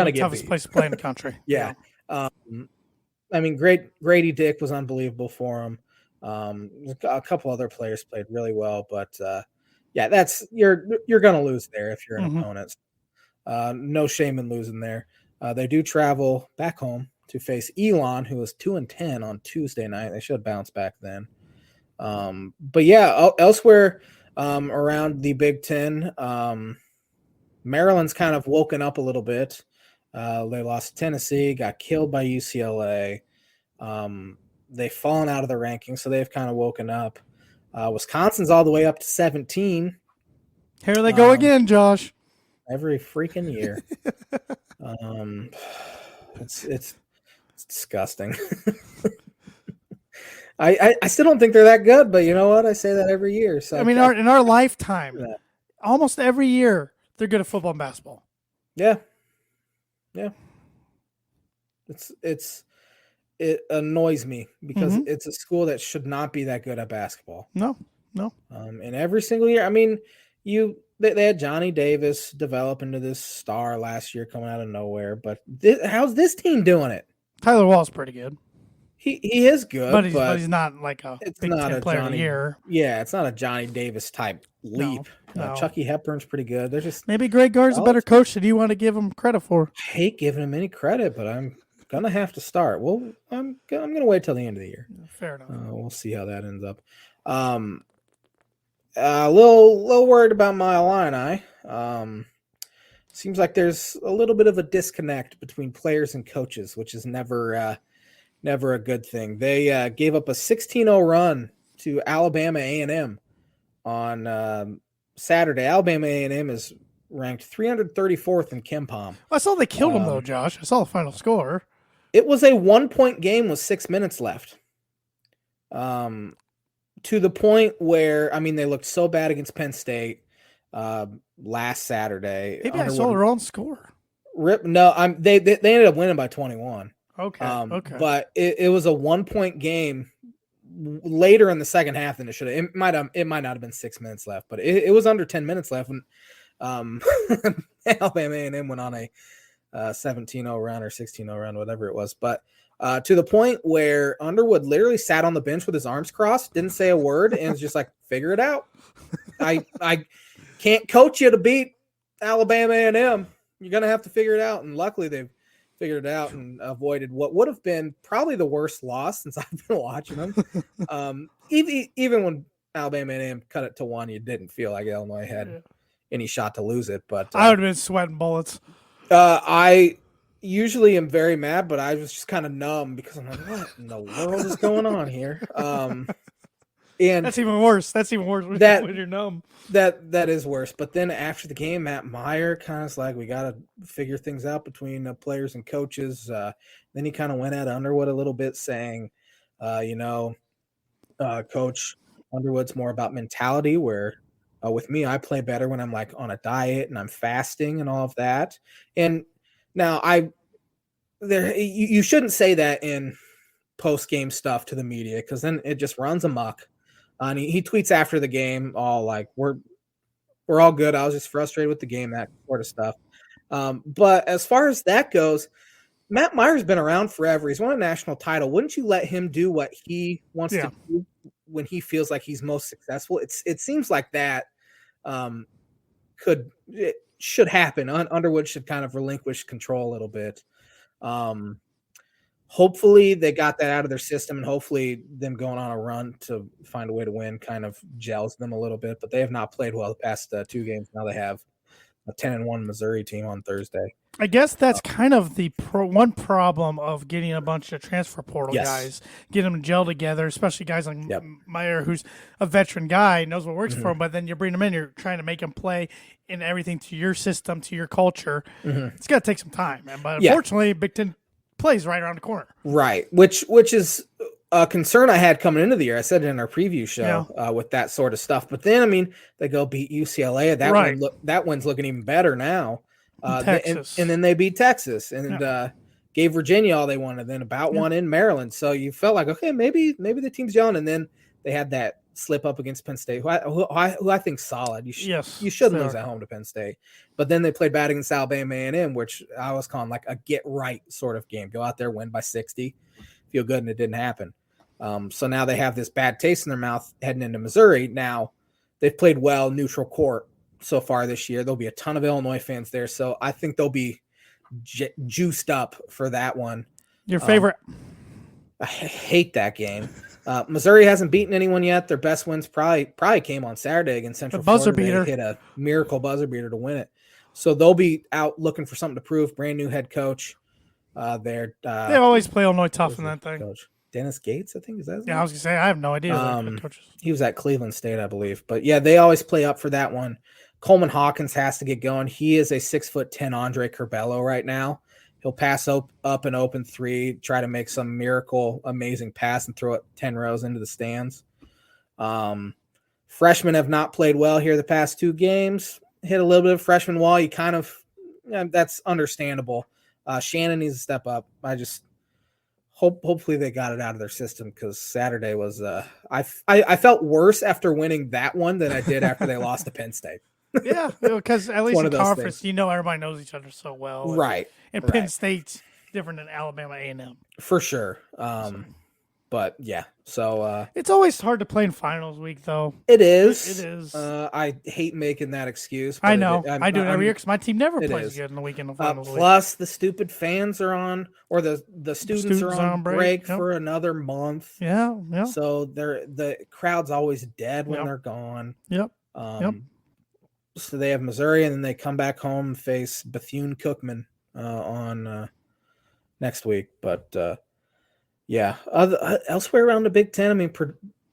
S2: to get
S1: toughest place to play in the country.
S2: Yeah. I mean, Grady Dick was unbelievable for him. A couple other players played really well, but yeah, you're going to lose there if you're an opponent. No shame in losing there. They do travel back home to face Elon, who was 2-10 on Tuesday night. They should bounce back then. But yeah, elsewhere around the Big Ten, Maryland's kind of woken up a little bit. They lost to Tennessee, got killed by UCLA. They've fallen out of the rankings, so they've kind of woken up. Wisconsin's all the way up to 17.
S1: Here they go again, Josh.
S2: Every freaking year. It's disgusting. I still don't think they're that good, but you know what? I say that every year. So
S1: I mean, in our lifetime, almost every year they're good at football and basketball.
S2: Yeah. It annoys me because it's a school that should not be that good at basketball.
S1: No.
S2: And every single year, I mean, they had Johnny Davis develop into this star last year coming out of nowhere, but how's this team doing it?
S1: Tyler Wall's pretty good.
S2: He is good,
S1: but he's not like a Big Ten player of the year.
S2: Yeah, it's not a Johnny Davis type leap.
S1: No.
S2: Chucky Hepburn's pretty good. They're just
S1: maybe Greg Gard's a better coach than you want to give him credit for.
S2: I hate giving him any credit, but I'm gonna have to start. Well, I'm gonna wait till the end of the year.
S1: Fair enough.
S2: We'll see how that ends up. A little worried about my Illini. Seems like there's a little bit of a disconnect between players and coaches, which is never a good thing. They gave up a 16-0 run to Alabama A&M on Saturday. Alabama A&M is ranked 334th in KenPom.
S1: I saw they killed them, though, Josh. I saw the final score.
S2: It was a 1-point game with 6 minutes left. To the point where, I mean, they looked so bad against Penn State. last Saturday.
S1: Maybe I saw the wrong score.
S2: They ended up winning by 21.
S1: Okay.
S2: But it was a 1-point game later in the second half than it should have. It might not have been 6 minutes left, but it was under 10 minutes left when Alabama A&M went on a 17-0 run or 16-0 run, whatever it was. But to the point where Underwood literally sat on the bench with his arms crossed, didn't say a word, and was just like, figure it out. I can't coach you to beat Alabama A&M. You're going to have to figure it out. And luckily they've figured it out and avoided what would have been probably the worst loss since I've been watching them. Even when Alabama A&M cut it to 1, you didn't feel like Illinois had any shot to lose it. But
S1: I would have been sweating bullets.
S2: I usually am very mad, but I was just kind of numb because I'm like, what in the world is going on here? And
S1: that's even worse. That's even worse when you're numb.
S2: That is worse. But then after the game, Matt Meyer kind of like, we got to figure things out between players and coaches. Then he kind of went at Underwood a little bit, saying, Coach Underwood's more about mentality, where with me, I play better when I'm like on a diet and I'm fasting and all of that. And now you shouldn't say that in post-game stuff to the media, because then it just runs amok. And he tweets after the game, all like, we're all good. I was just frustrated with the game, that sort of stuff. But as far as that goes, Matt Meyer's been around forever. He's won a national title. Wouldn't you let him do what he wants to do when he feels like he's most successful? It seems like that should happen. Underwood should kind of relinquish control a little bit. Hopefully they got that out of their system, and hopefully them going on a run to find a way to win kind of gels them a little bit. But they have not played well the past 2 games. Now they have a 10-1 Missouri team on Thursday.
S1: I guess that's kind of the one problem of getting a bunch of transfer portal guys, getting them to gel together, especially guys like Meyer, who's a veteran guy, knows what works for him, but then you bring them in, you're trying to make them play in everything to your system, to your culture. It's got to take some time, man. But unfortunately, Big Ten plays right around the corner. Right,
S2: which is a concern I had coming into the year. I said it in our preview show with that sort of stuff. But then, I mean, they go beat UCLA. That one's looking even better now.
S1: Texas.
S2: And then they beat Texas and gave Virginia all they wanted. Then about one in Maryland. So you felt like, okay, maybe the team's young. And then they had that slip up against Penn State, who I think solid. You should lose at home to Penn State. But then they played bad against Alabama A&M, which I was calling like a get right sort of game. Go out there, win by 60, feel good, and it didn't happen. So now they have this bad taste in their mouth heading into Missouri. Now they've played well neutral court so far this year. There'll be a ton of Illinois fans there, so I think they'll be juiced up for that one.
S1: Your favorite?
S2: I hate that game. Missouri hasn't beaten anyone yet. Their best wins probably came on Saturday against Central Florida.
S1: Buzzer beater.
S2: They hit a miracle buzzer beater to win it. So they'll be out looking for something to prove. Brand new head coach. They
S1: always play Illinois tough in that thing.
S2: Coach Dennis Gates, I think, is that his name?
S1: I was gonna say I have no idea.
S2: He was at Cleveland State, I believe. But yeah, they always play up for that one. Coleman Hawkins has to get going. He is a 6'10" Andre Curbelo right now. He'll pass up an open three, try to make some miracle, amazing pass, and throw it 10 rows into the stands. Freshmen have not played well here the past 2 games. Hit a little bit of freshman wall. You kind of, that's understandable. Shannon needs to step up. I just hopefully they got it out of their system, because Saturday was I felt worse after winning that one than I did after they lost to Penn State.
S1: Yeah, because at least in conference, things. Everybody knows each other so well.
S2: Right.
S1: And Penn State's different than Alabama A&M.
S2: For sure. But yeah, so
S1: it's always hard to play in finals week, though.
S2: It is.
S1: It is.
S2: I hate making that excuse.
S1: I know. I do it every year because my team never plays good in the weekend of finals week.
S2: Plus, the stupid fans are on, or the students are on break for another month.
S1: Yeah.
S2: So the crowd's always dead when they're gone.
S1: Yep.
S2: So they have Missouri, and then they come back home and face Bethune-Cookman on next week. But elsewhere around the Big Ten, I mean,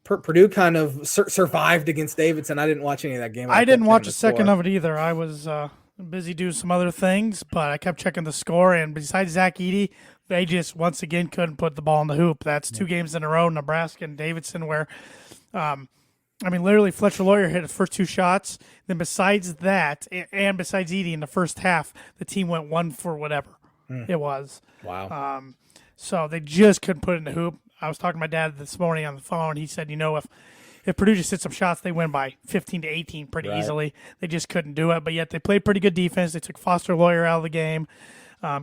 S2: Purdue kind of survived against Davidson. I didn't watch any of that game.
S1: I didn't watch a second of it either. I was busy doing some other things, but I kept checking the score. And besides Zach Edey, they just once again couldn't put the ball in the hoop. That's 2 games in a row, Nebraska and Davidson, where I mean, literally, Fletcher Lawyer hit his first 2 shots. Then besides that, and besides Edie in the first half, the team went 1 for whatever it was.
S2: Wow.
S1: So they just couldn't put it in the hoop. I was talking to my dad this morning on the phone. He said, if Purdue just hit some shots, they win by 15 to 18 pretty easily. They just couldn't do it. But yet they played pretty good defense. They took Foster Lawyer out of the game.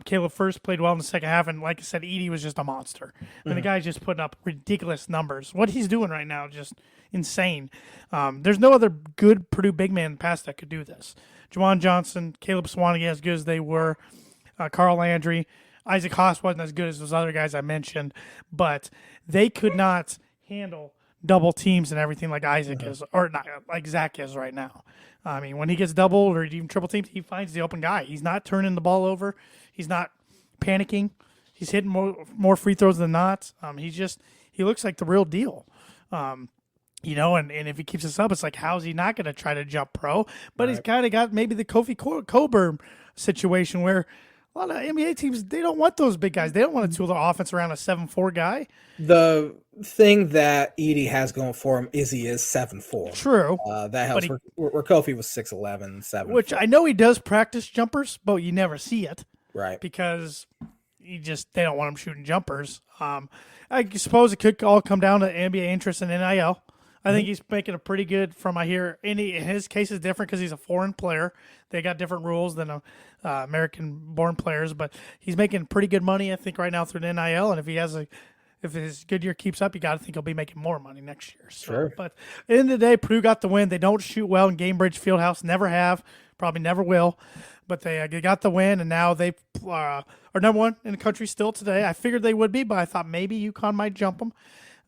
S1: Caleb First played well in the second half, and like I said, Edie was just a monster. And the guy's just putting up ridiculous numbers. What he's doing right now, just insane. There's no other good Purdue big man in the past that could do this. Juwan Johnson, Caleb Swanege, as good as they were, Carl Landry, Isaac Haas wasn't as good as those other guys I mentioned, but they could not handle double teams and everything like Isaac is, or not like Zach is right now. I mean, when he gets doubled or even triple teamed, he finds the open guy. He's not turning the ball over. He's not panicking. He's hitting more free throws than not. He looks like the real deal. And if he keeps this up, it's like, how's he not going to try to jump pro? But he's kind of got maybe the Kofi Coburn situation where a lot of NBA teams, they don't want those big guys. They don't want to tool their offense around a 7'4" guy.
S2: The thing that Edie has going for him is he is 7'4".
S1: True.
S2: That helps. Where Kofi was 6'11", 7'.
S1: Which I know he does practice jumpers, but you never see it.
S2: Right.
S1: Because they don't want him shooting jumpers. I suppose it could all come down to NBA interest in NIL. I think he's making a pretty good, from I hear, in his case is different because he's a foreign player. They got different rules than American-born players, but he's making pretty good money, I think, right now through the NIL. And if his good year keeps up, you got to think he'll be making more money next year. So,
S2: sure.
S1: But at the end of the day, Purdue got the win. They don't shoot well in Gamebridge Fieldhouse, never have, probably never will. But they got the win, and now they are number 1 in the country still today. I figured they would be, but I thought maybe UConn might jump them.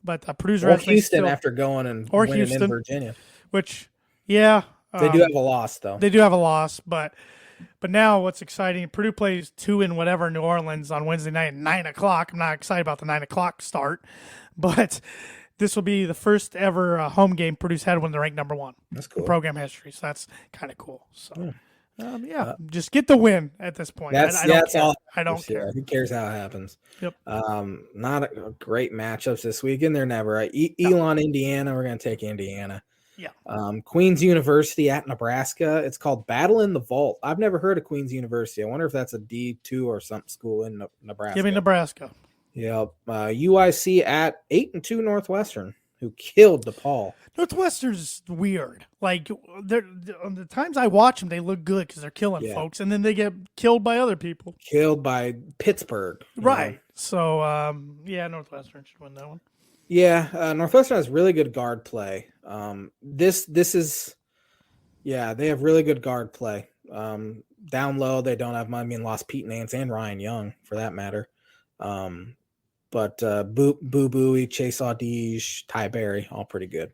S1: But Purdue's
S2: or Houston after going and winning
S1: Houston,
S2: in Virginia.
S1: Which, yeah.
S2: They do have a loss, though.
S1: They do have a loss, but now what's exciting, Purdue plays 2 in whatever New Orleans on Wednesday night at 9 o'clock. I'm not excited about the 9 o'clock start, but this will be the first ever home game Purdue's had when they're ranked number 1
S2: That's cool.
S1: in program history, so that's kind of cool. So, just get the win at this point.
S2: That's all.
S1: I don't care.
S2: Who cares how it happens?
S1: Yep.
S2: Not a great matchups this weekend. They're never right. Elon, Indiana. We're going to take Indiana.
S1: Yeah.
S2: Queens University at Nebraska. It's called Battle in the Vault. I've never heard of Queens University. I wonder if that's a D2 or something school in Nebraska.
S1: Give me Nebraska.
S2: Yep. UIC at 8-2 Northwestern, who killed DePaul.
S1: Northwestern's weird. Like, on the times I watch them, they look good because they're killing folks, and then they get killed by other people.
S2: Killed by Pittsburgh.
S1: Right. Know. So, Northwestern should win that one.
S2: Yeah, Northwestern has really good guard play. This is, they have really good guard play. Down low, they don't have, lost Pete Nance and Ryan Young, for that matter. But Boo Buie, Chase Audige, Ty Berry, all pretty good.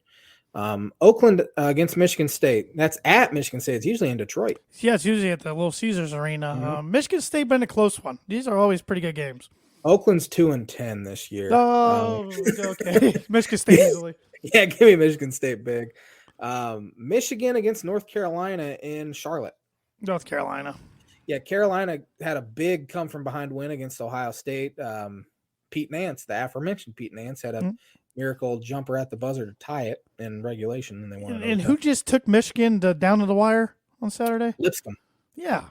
S2: Oakland against Michigan State. That's at Michigan State. It's usually in Detroit.
S1: Yeah, it's usually at the Little Caesars Arena. Mm-hmm. Michigan State been a close one. These are always pretty good games.
S2: Oakland's 2-10 this year.
S1: Oh, okay. Michigan State easily.
S2: Yeah, give me Michigan State big. Michigan against North Carolina in Charlotte.
S1: North Carolina.
S2: Yeah, Carolina had a big come-from-behind win against Ohio State. Pete Nance, the aforementioned Pete Nance, had a miracle jumper at the buzzer to tie it in regulation, and they won.
S1: And who just took Michigan down to the wire on Saturday?
S2: Lipscomb.
S1: Yeah.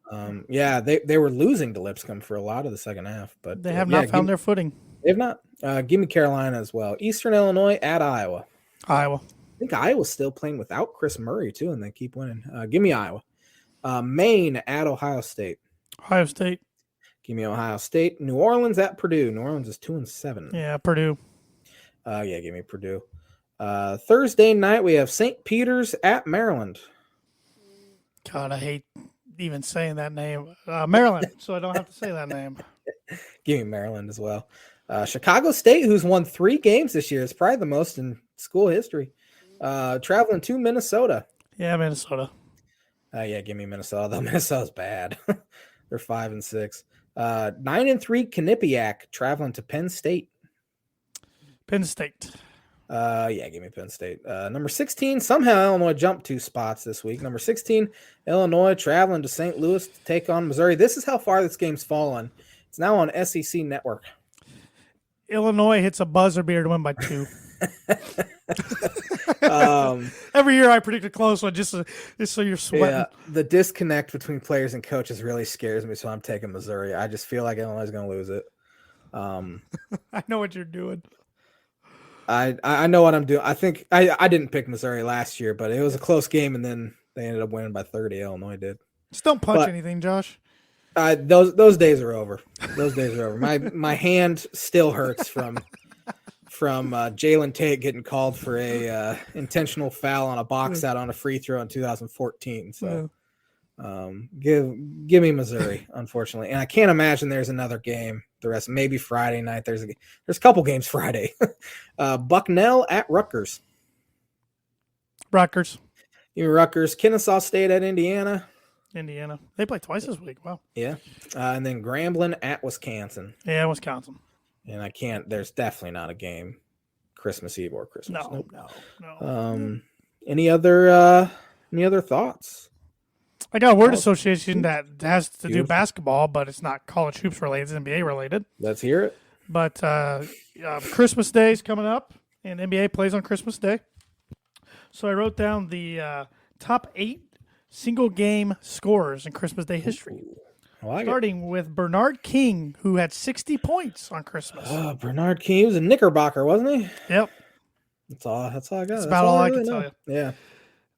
S2: They were losing to Lipscomb for a lot of the second half, but
S1: they have not found their footing.
S2: They've not. Give me Carolina as well. Eastern Illinois at Iowa.
S1: I
S2: think Iowa's still playing without Chris Murray too, and they keep winning. Give me Iowa. Maine at Ohio State.
S1: Ohio State.
S2: Give me Ohio State. New Orleans at Purdue. New Orleans is 2-7.
S1: Yeah, Purdue.
S2: Give me Purdue. Thursday night we have St. Peter's at Maryland.
S1: God, I hate even saying that name. Maryland, so I don't have to say that name.
S2: Give me Maryland as well. Chicago State, who's won 3 games this year, is probably the most in school history. Traveling to Minnesota.
S1: Yeah, Minnesota.
S2: Give me Minnesota. Though Minnesota's bad. They're 5-6. 9-3 Quinnipiac traveling to Penn State.
S1: Penn State.
S2: Give me Penn State. Number 16, somehow Illinois jumped 2 spots this week. Number 16, Illinois traveling to St. Louis to take on Missouri. This is how far this game's fallen. It's now on SEC Network.
S1: Illinois hits a buzzer beater to win by 2. Every year I predict a close one just so you're sweating.
S2: Yeah, the disconnect between players and coaches really scares me, so I'm taking Missouri. I just feel like Illinois is going to lose it.
S1: I know what you're doing.
S2: I know what I'm doing. I think I didn't pick Missouri last year, but it was a close game, and then they ended up winning by 30. Illinois did.
S1: Just don't punch anything, Josh.
S2: Those days are over. Those days are over. My hand still hurts from Jalen Tate getting called for a intentional foul on a box out on a free throw in 2014. So give me Missouri, unfortunately, and I can't imagine there's another game. The rest maybe Friday night. There's a couple games Friday. Bucknell at Rutgers.
S1: Rutgers.
S2: Rutgers. Kennesaw State at Indiana.
S1: Indiana. They play twice this week. Wow.
S2: Yeah. And then Grambling at Wisconsin.
S1: Yeah, Wisconsin.
S2: And there's definitely not a game Christmas Eve or Christmas.
S1: No.
S2: Any other thoughts?
S1: I got a word association that has to do basketball, but it's not college hoops related. It's NBA related.
S2: Let's hear it.
S1: But Christmas Day is coming up, and NBA plays on Christmas Day. So I wrote down the top 8 single-game scorers in Christmas Day history. Starting with Bernard King, who had 60 points on Christmas.
S2: Oh, Bernard King. He was a Knickerbocker, wasn't he?
S1: Yep.
S2: That's all I got.
S1: That's about all I can tell you.
S2: Yeah.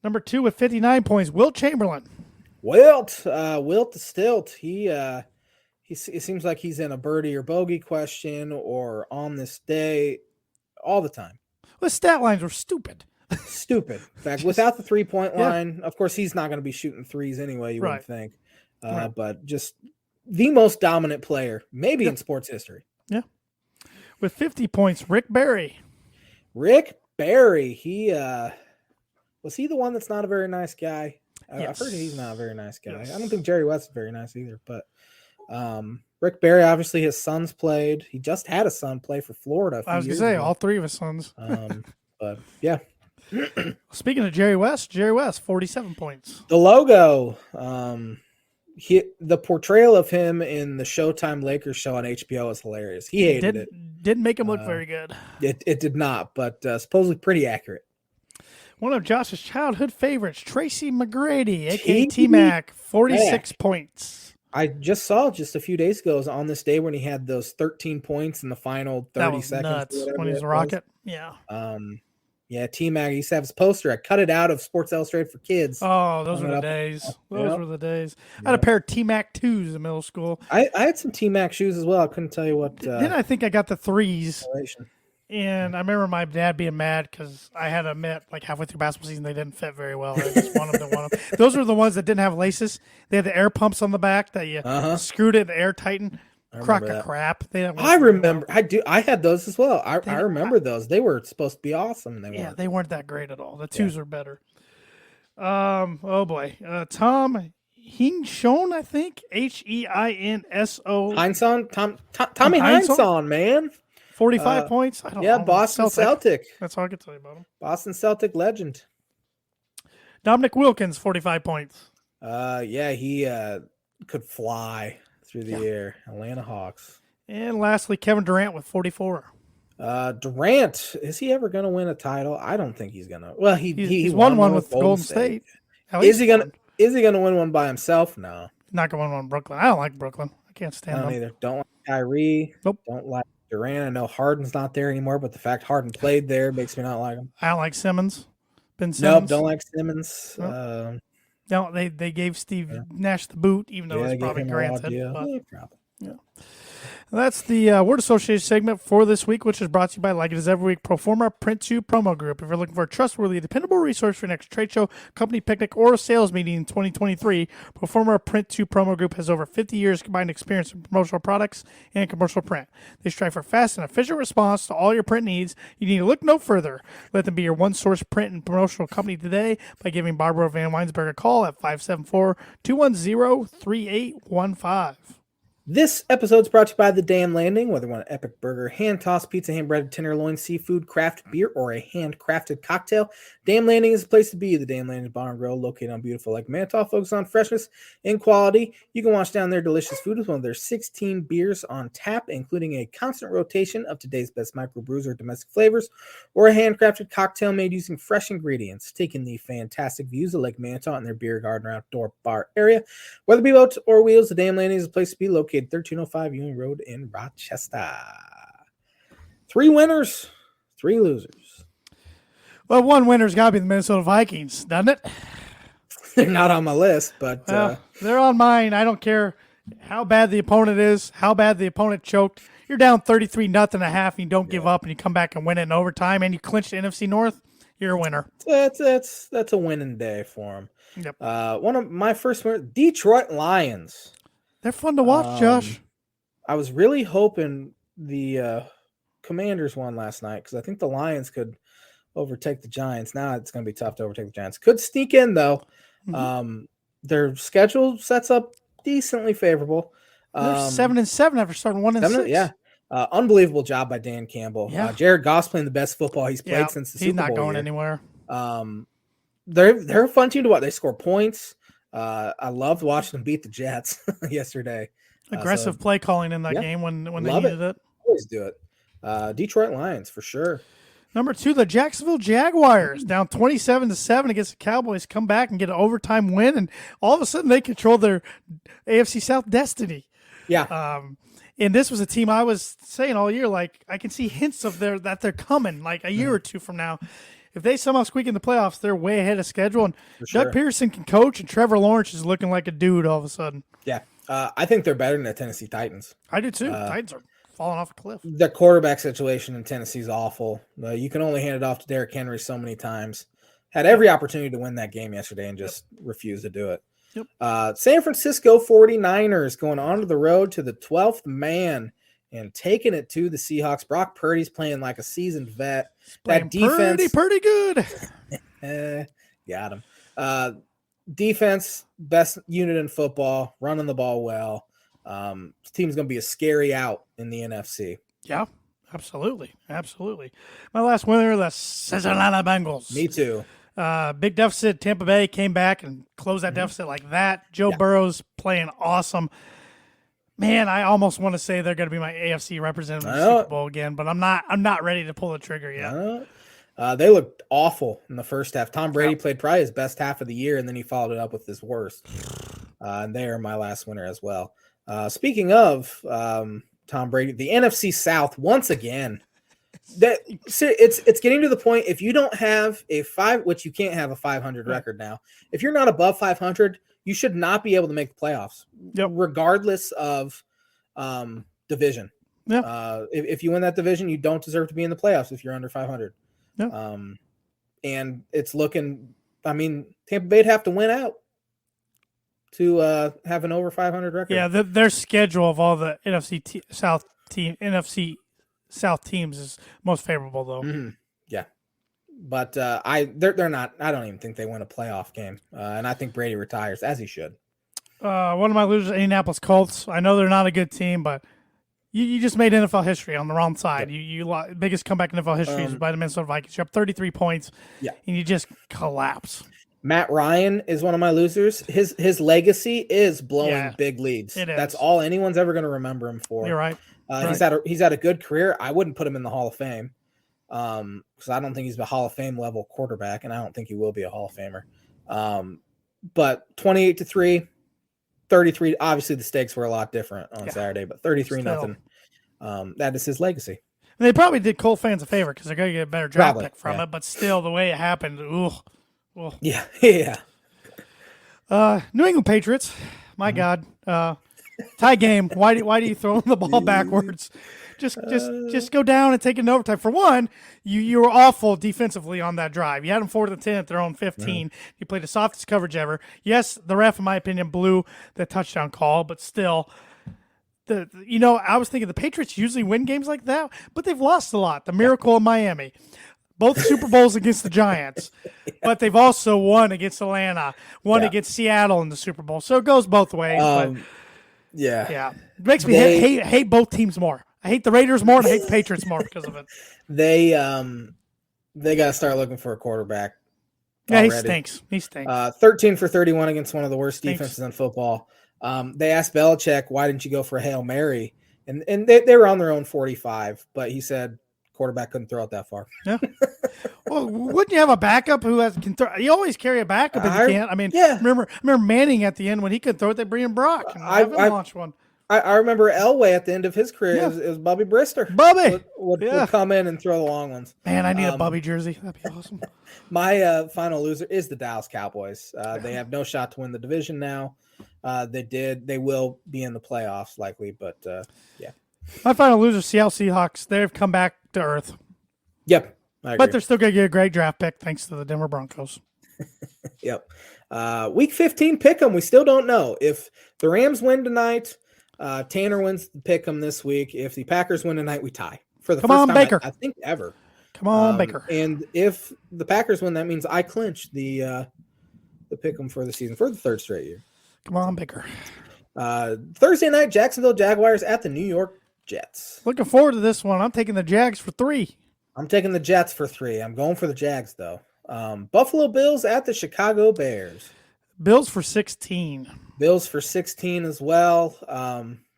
S1: Number 2 with 59 points, Wilt Chamberlain.
S2: Wilt the Stilt. It seems like he's in a birdie or bogey question or on this day all the time.
S1: Well, the stat lines were stupid.
S2: Stupid. In fact, without the 3-point line, of course, he's not going to be shooting threes anyway, you wouldn't think. But just the most dominant player, maybe in sports history.
S1: Yeah. With 50 points, Rick Barry.
S2: Rick Barry. Was he the one that's not a very nice guy?
S1: Yes.
S2: I've heard he's not a very nice guy.
S1: Yes.
S2: I don't think Jerry West is very nice either. But Rick Barry, obviously, his sons played. He just had a son play for Florida.
S1: I was going to say, all 3 of his sons.
S2: But, yeah.
S1: Speaking of Jerry West, 47 points.
S2: The logo, the portrayal of him in the Showtime Lakers show on HBO is hilarious. He hated it.
S1: Didn't make him look very good.
S2: It did not, but supposedly pretty accurate.
S1: One of Josh's childhood favorites, Tracy McGrady, a.k.a. T-Mac, 46 points.
S2: I just saw just a few days ago on this day when he had those 13 points in the final 30 seconds.
S1: Nuts when he was a Rocket. Yeah.
S2: Yeah, T-Mac, he used to have his poster. I cut it out of Sports Illustrated for Kids.
S1: Oh, those were the days. Those were the days. I had a pair of T-Mac 2s in middle school.
S2: I had some T-Mac shoes as well. I couldn't tell you what.
S1: Then I think I got the 3s. And I remember my dad being mad because I had to admit, like halfway through basketball season, they didn't fit very well. I just wanted them. Those were the ones that didn't have laces. They had the air pumps on the back that you screwed it, the air tightened. Crock of crap.
S2: I remember. I had those as well. I remember those. They were supposed to be awesome.
S1: They weren't that great at all. The 2s were better. Oh boy. Tom Heinsohn, I think. Heinso.
S2: Tommy Heinsohn, man.
S1: 45 points. I don't know.
S2: Boston Celtic.
S1: That's all I can tell you about him.
S2: Boston Celtic legend.
S1: Dominic Wilkins, 45 points.
S2: He could fly through the air. Atlanta Hawks.
S1: And lastly, Kevin Durant with 44.
S2: Durant, is he ever going to win a title? I don't think he's going to. Well, he
S1: won one with Golden State.
S2: Is he going to win one by himself? No.
S1: Not going to win one in Brooklyn. I don't like Brooklyn. I can't stand them.
S2: Either. Don't like Kyrie.
S1: Nope.
S2: Don't like Durant. I know Harden's not there anymore, but the fact Harden played there makes me not like him.
S1: I don't like Simmons. Ben Simmons.
S2: Nope, don't like Simmons.
S1: Nope. No, they gave Steve Nash the boot, even though it's probably granted. Yeah. That's the word association segment for this week, which is brought to you by, like it is every week, Proforma Print 2 Promo Group. If you're looking for a trustworthy, dependable resource for your next trade show, company picnic, or sales meeting in 2023, Proforma Print 2 Promo Group has over 50 years combined experience in promotional products and commercial print. They strive for fast and efficient response to all your print needs. You need to look no further. Let them be your one-source print and promotional company today by giving Barbara Van Weinsberg a call at 574-210-3815.
S2: This episode's brought to you by The Damn Landing. Whether you want an epic burger, hand-tossed pizza, hand-breaded tenderloin, seafood, craft beer, or a handcrafted cocktail, Damn Landing is the place to be. The Damn Landing Bar and Grill, located on beautiful Lake Manitou, focused on freshness and quality. You can wash down their delicious food with one of their 16 beers on tap, including a constant rotation of today's best microbrews or domestic flavors, or a handcrafted cocktail made using fresh ingredients. Taking the fantastic views of Lake Manitou and their beer garden or outdoor bar area. Whether it be boats or wheels, the Damn Landing is a place to be, located 1305 Ewing Road in Rochester. 3 winners, 3 losers.
S1: Well, one winner's got to be the Minnesota Vikings, doesn't it?
S2: They're not on my list, but
S1: they're on mine. I don't care how bad the opponent is, how bad the opponent choked. You're down 33-0 and you don't give up, and you come back and win it in overtime, and you clinch the NFC North. You're a winner.
S2: That's a winning day for them.
S1: Yep.
S2: One of my first winners, Detroit Lions.
S1: They're fun to watch, Josh.
S2: I was really hoping the Commanders won last night because I think the Lions could overtake the Giants. Now it's going to be tough to overtake the Giants. Could sneak in, though. Mm-hmm. Their schedule sets up decently favorable.
S1: They're 7-7 after starting 1-6.
S2: Yeah. Unbelievable job by Dan Campbell.
S1: Yeah.
S2: Jared Goff's playing the best football he's played since the Super Bowl.
S1: He's not going
S2: year.
S1: anywhere.
S2: They're a fun team to watch. They score points. I loved watching them beat the Jets yesterday.
S1: Aggressive play calling in that game when they needed it.
S2: Always do it. Detroit Lions for sure.
S1: Number 2, the Jacksonville Jaguars, down 27-7 against the Cowboys, come back and get an overtime win, and all of a sudden they control their AFC South destiny.
S2: Yeah.
S1: And this was a team I was saying all year, like I can see hints of that they're coming, like a year or two from now. If they somehow squeak in the playoffs, they're way ahead of schedule. And Doug Pearson can coach, and Trevor Lawrence is looking like a dude all of a sudden.
S2: Yeah. I think they're better than the Tennessee Titans.
S1: I do too. Titans are falling off a cliff.
S2: The quarterback situation in Tennessee is awful. You can only hand it off to Derrick Henry so many times. Had every opportunity to win that game yesterday and just refused to do it.
S1: Yep.
S2: San Francisco 49ers going onto the road to the 12th man and taking it to the Seahawks. Brock Purdy's playing like a seasoned vet. That defense,
S1: pretty good.
S2: Got him. Defense, best unit in football, running the ball well. This team's going to be a scary out in the NFC.
S1: Yeah, absolutely. My last winner, the Cincinnati Bengals.
S2: Me too.
S1: Big deficit. Tampa Bay came back and closed that deficit like that. Joe Burrow's playing awesome. Man, I almost want to say they're going to be my AFC representative in the Super Bowl again, but I'm not ready to pull the trigger yet.
S2: They looked awful in the first half. Tom Brady played probably his best half of the year, and then he followed it up with his worst. And they are my last winner as well. Speaking of Tom Brady, the NFC South once again. It's getting to the point. If you don't have which you can't have a 500 record now. If you're not above 500, you should not be able to make the playoffs, regardless of division.
S1: Yeah.
S2: If you win that division, you don't deserve to be in the playoffs if you're under 500.
S1: Yeah.
S2: And it's looking. I mean, Tampa Bay'd have to win out to have an over 500 record.
S1: Yeah, their schedule of all the NFC South teams is most favorable, though.
S2: Mm-hmm. Yeah, but they're not. I don't even think they win a playoff game, and I think Brady retires as he should.
S1: One of my losers, Indianapolis Colts. I know they're not a good team, but you just made NFL history on the wrong side. Yep. You biggest comeback in NFL history is by the Minnesota Vikings. You're up 33 points, and you just collapse.
S2: Matt Ryan is one of my losers. His legacy is blowing big leads. That's all anyone's ever going to remember him for.
S1: You're right.
S2: He's had a good career. I wouldn't put him in the Hall of Fame because I don't think he's a Hall of Fame level quarterback, and I don't think he will be a Hall of Famer. But 28-3, 33. Obviously, the stakes were a lot different on Saturday, but 33-0. That is his legacy.
S1: And they probably did Cole fans a favor because they're going to get a better draft pick from it. But still, the way it happened,
S2: Yeah.
S1: New England Patriots. My God. Tie game. Why do you throw the ball backwards? Just go down and take it in overtime. For one, you were awful defensively on that drive. You had them 4th and 10 at their own 15. You played the softest coverage ever. Yes, the ref, in my opinion, blew the touchdown call, but still, I was thinking the Patriots usually win games like that, but they've lost a lot. The miracle of Miami. Both Super Bowls against the Giants, but they've also won against Atlanta, against Seattle in the Super Bowl. So it goes both ways.
S2: Yeah.
S1: Yeah. It makes me
S2: They-
S1: hate both teams more. I hate the Raiders more and I hate the Patriots more because of it.
S2: They got to start looking for a quarterback.
S1: Yeah,
S2: already.
S1: He stinks.
S2: 13 for 31 against one of the worst
S1: Stinks.
S2: defenses in football. They asked Belichick, why didn't you go for a Hail Mary? And they were on their own 45, but he said quarterback couldn't throw it that far.
S1: Yeah. Well, wouldn't you have a backup who can throw? You always carry a backup if you can't. I mean,
S2: yeah.
S1: remember Manning at the end when he could throw it, they bring in Brock and have him launch one.
S2: I remember Elway at the end of his career.
S1: Yeah.
S2: It was Bubby Brister.
S1: Bubby
S2: would come in and throw the long ones.
S1: Man, I need a Bubby jersey. That'd be awesome.
S2: My final loser is the Dallas Cowboys. They have no shot to win the division now. They will be in the playoffs likely, but yeah.
S1: My final loser, Seattle Seahawks. They've come back to earth.
S2: Yep. I agree.
S1: But they're still going to get a great draft pick thanks to the Denver Broncos.
S2: Yep. Week 15 pick'em. We still don't know. If the Rams win tonight, Tanner wins the pick'em this week. If the Packers win tonight, we tie. For the first time,
S1: Baker.
S2: I think ever.
S1: Come on, Baker.
S2: And if the Packers win, that means I clinch the pick'em for the season for the third straight year.
S1: Come on, Baker.
S2: Thursday night, Jacksonville Jaguars at the New York Jets.
S1: Looking forward to this one. I'm taking the Jags for 3.
S2: I'm taking the Jets for 3. I'm going for the Jags, though. Buffalo Bills at the Chicago Bears.
S1: Bills for 16.
S2: Bills for 16 as well.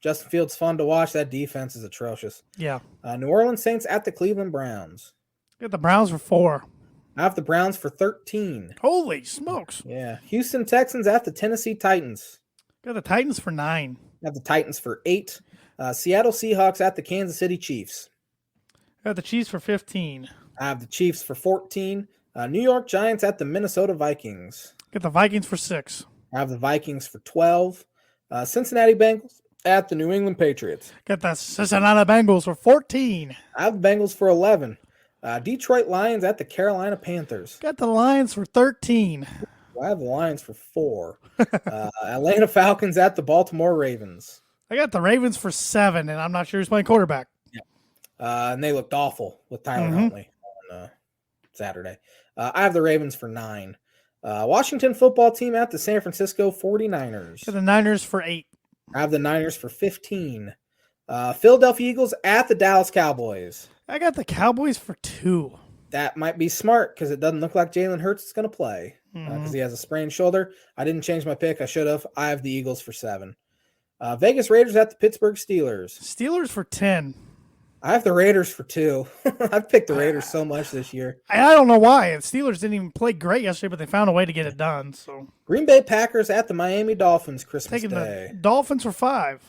S2: Justin Fields fun to watch. That defense is atrocious.
S1: Yeah.
S2: New Orleans Saints at the Cleveland Browns.
S1: Got the Browns for 4.
S2: I have the Browns for 13.
S1: Holy smokes.
S2: Yeah. Houston Texans at the Tennessee Titans.
S1: Got the Titans for 9.
S2: I have the Titans for 8. Seattle Seahawks at the Kansas City Chiefs.
S1: Got the Chiefs for 15.
S2: I have the Chiefs for 14. New York Giants at the Minnesota Vikings.
S1: Got the Vikings for 6.
S2: I have the Vikings for 12. Cincinnati Bengals at the New England Patriots.
S1: Got the Cincinnati Bengals for 14.
S2: I have the Bengals for 11. Detroit Lions at the Carolina Panthers.
S1: Got the Lions for 13.
S2: I have the Lions for 4. Atlanta Falcons at the Baltimore Ravens.
S1: I got the Ravens for 7, and I'm not sure who's playing quarterback.
S2: And they looked awful with Tyler Huntley on Saturday. I have the Ravens for 9. Washington football team at the San Francisco 49ers.
S1: Got the Niners for 8.
S2: I have the Niners for 15. Philadelphia Eagles at the Dallas Cowboys.
S1: I got the Cowboys for 2.
S2: That might be smart because it doesn't look like Jalen Hurts is going to play because he has a sprained shoulder. I didn't change my pick. I should have. I have the Eagles for 7. Vegas Raiders at the Pittsburgh Steelers.
S1: Steelers for 10.
S2: I have the Raiders for 2. I've picked the Raiders so much this year.
S1: I don't know why. The Steelers didn't even play great yesterday, but they found a way to get it done. So
S2: Green Bay Packers at the Miami Dolphins Christmas
S1: taking
S2: Day.
S1: the Dolphins for 5.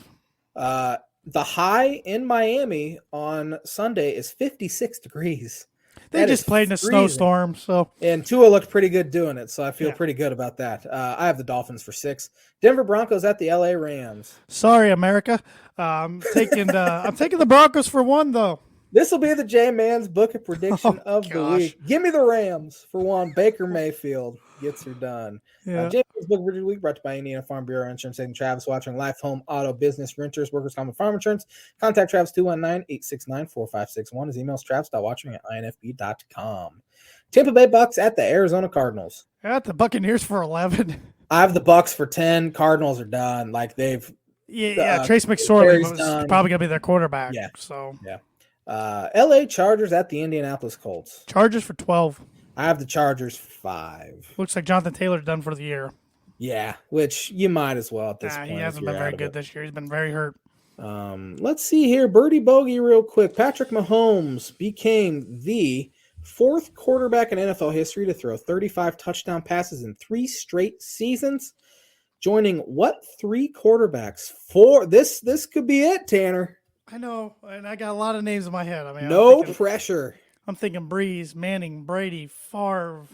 S2: The high in Miami on Sunday is 56 degrees.
S1: They just played in a snowstorm. So
S2: And Tua looked pretty good doing it, so I feel pretty good about that. I have the Dolphins for 6. Denver Broncos at the LA Rams.
S1: Sorry, America. I'm taking the Broncos for 1, though.
S2: This will be the J-Man's book of prediction of the week. Give me the Rams for 1. Baker Mayfield gets her done.
S1: Yeah.
S2: J-Man's book of prediction of the week brought to you by Indiana Farm Bureau Insurance Agent Travis Watching Life, Home, Auto, Business, Renters, Workers' Comp, and Farm Insurance. Contact Travis 219-869-4561. His email is travis.watching@infb.com. Tampa Bay Bucks at the Arizona Cardinals.
S1: I got the Buccaneers for 11.
S2: I have the Bucks for 10. Cardinals are done. Like they've
S1: Trace McSorley was
S2: done.
S1: probably going to be their quarterback.
S2: Yeah.
S1: So
S2: LA Chargers at the Indianapolis Colts.
S1: Chargers for 12.
S2: I have the Chargers for 5.
S1: Looks like Jonathan Taylor's done for the year.
S2: Yeah, which you might as well at this point.
S1: He hasn't been very good this year. He's been very hurt.
S2: Let's see here. Birdie Bogey real quick. Patrick Mahomes became the 4th quarterback in NFL history to throw 35 touchdown passes in 3 straight seasons. Joining what 3 quarterbacks? 4. This could be it, Tanner.
S1: I know, and I got a lot of names in my head. I mean,
S2: No pressure.
S1: I'm thinking Breeze, Manning, Brady, Favre.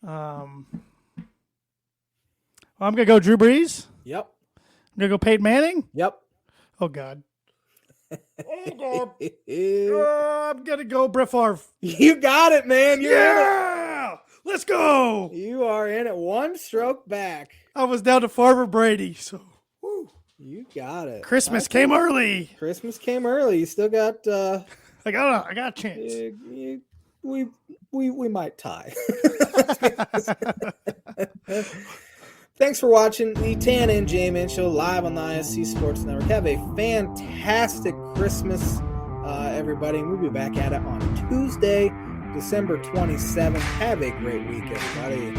S1: I'm going to go Drew Brees.
S2: Yep.
S1: I'm going to go Peyton Manning.
S2: Yep.
S1: Oh, God. Oh, God. I'm going to go Brett Favre.
S2: You got it, man. You're in
S1: it. Let's go.
S2: You are in it. 1 stroke back.
S1: I was down to Favre or Brady, so. Woo.
S2: You got it.
S1: Christmas came early.
S2: Christmas came early. You still got
S1: I got a chance.
S2: We might tie. Thanks for watching the Tan and J-Man Show live on the ISC Sports Network. Have a fantastic Christmas, everybody. And we'll be back at it on Tuesday, December 27th. Have a great week, everybody.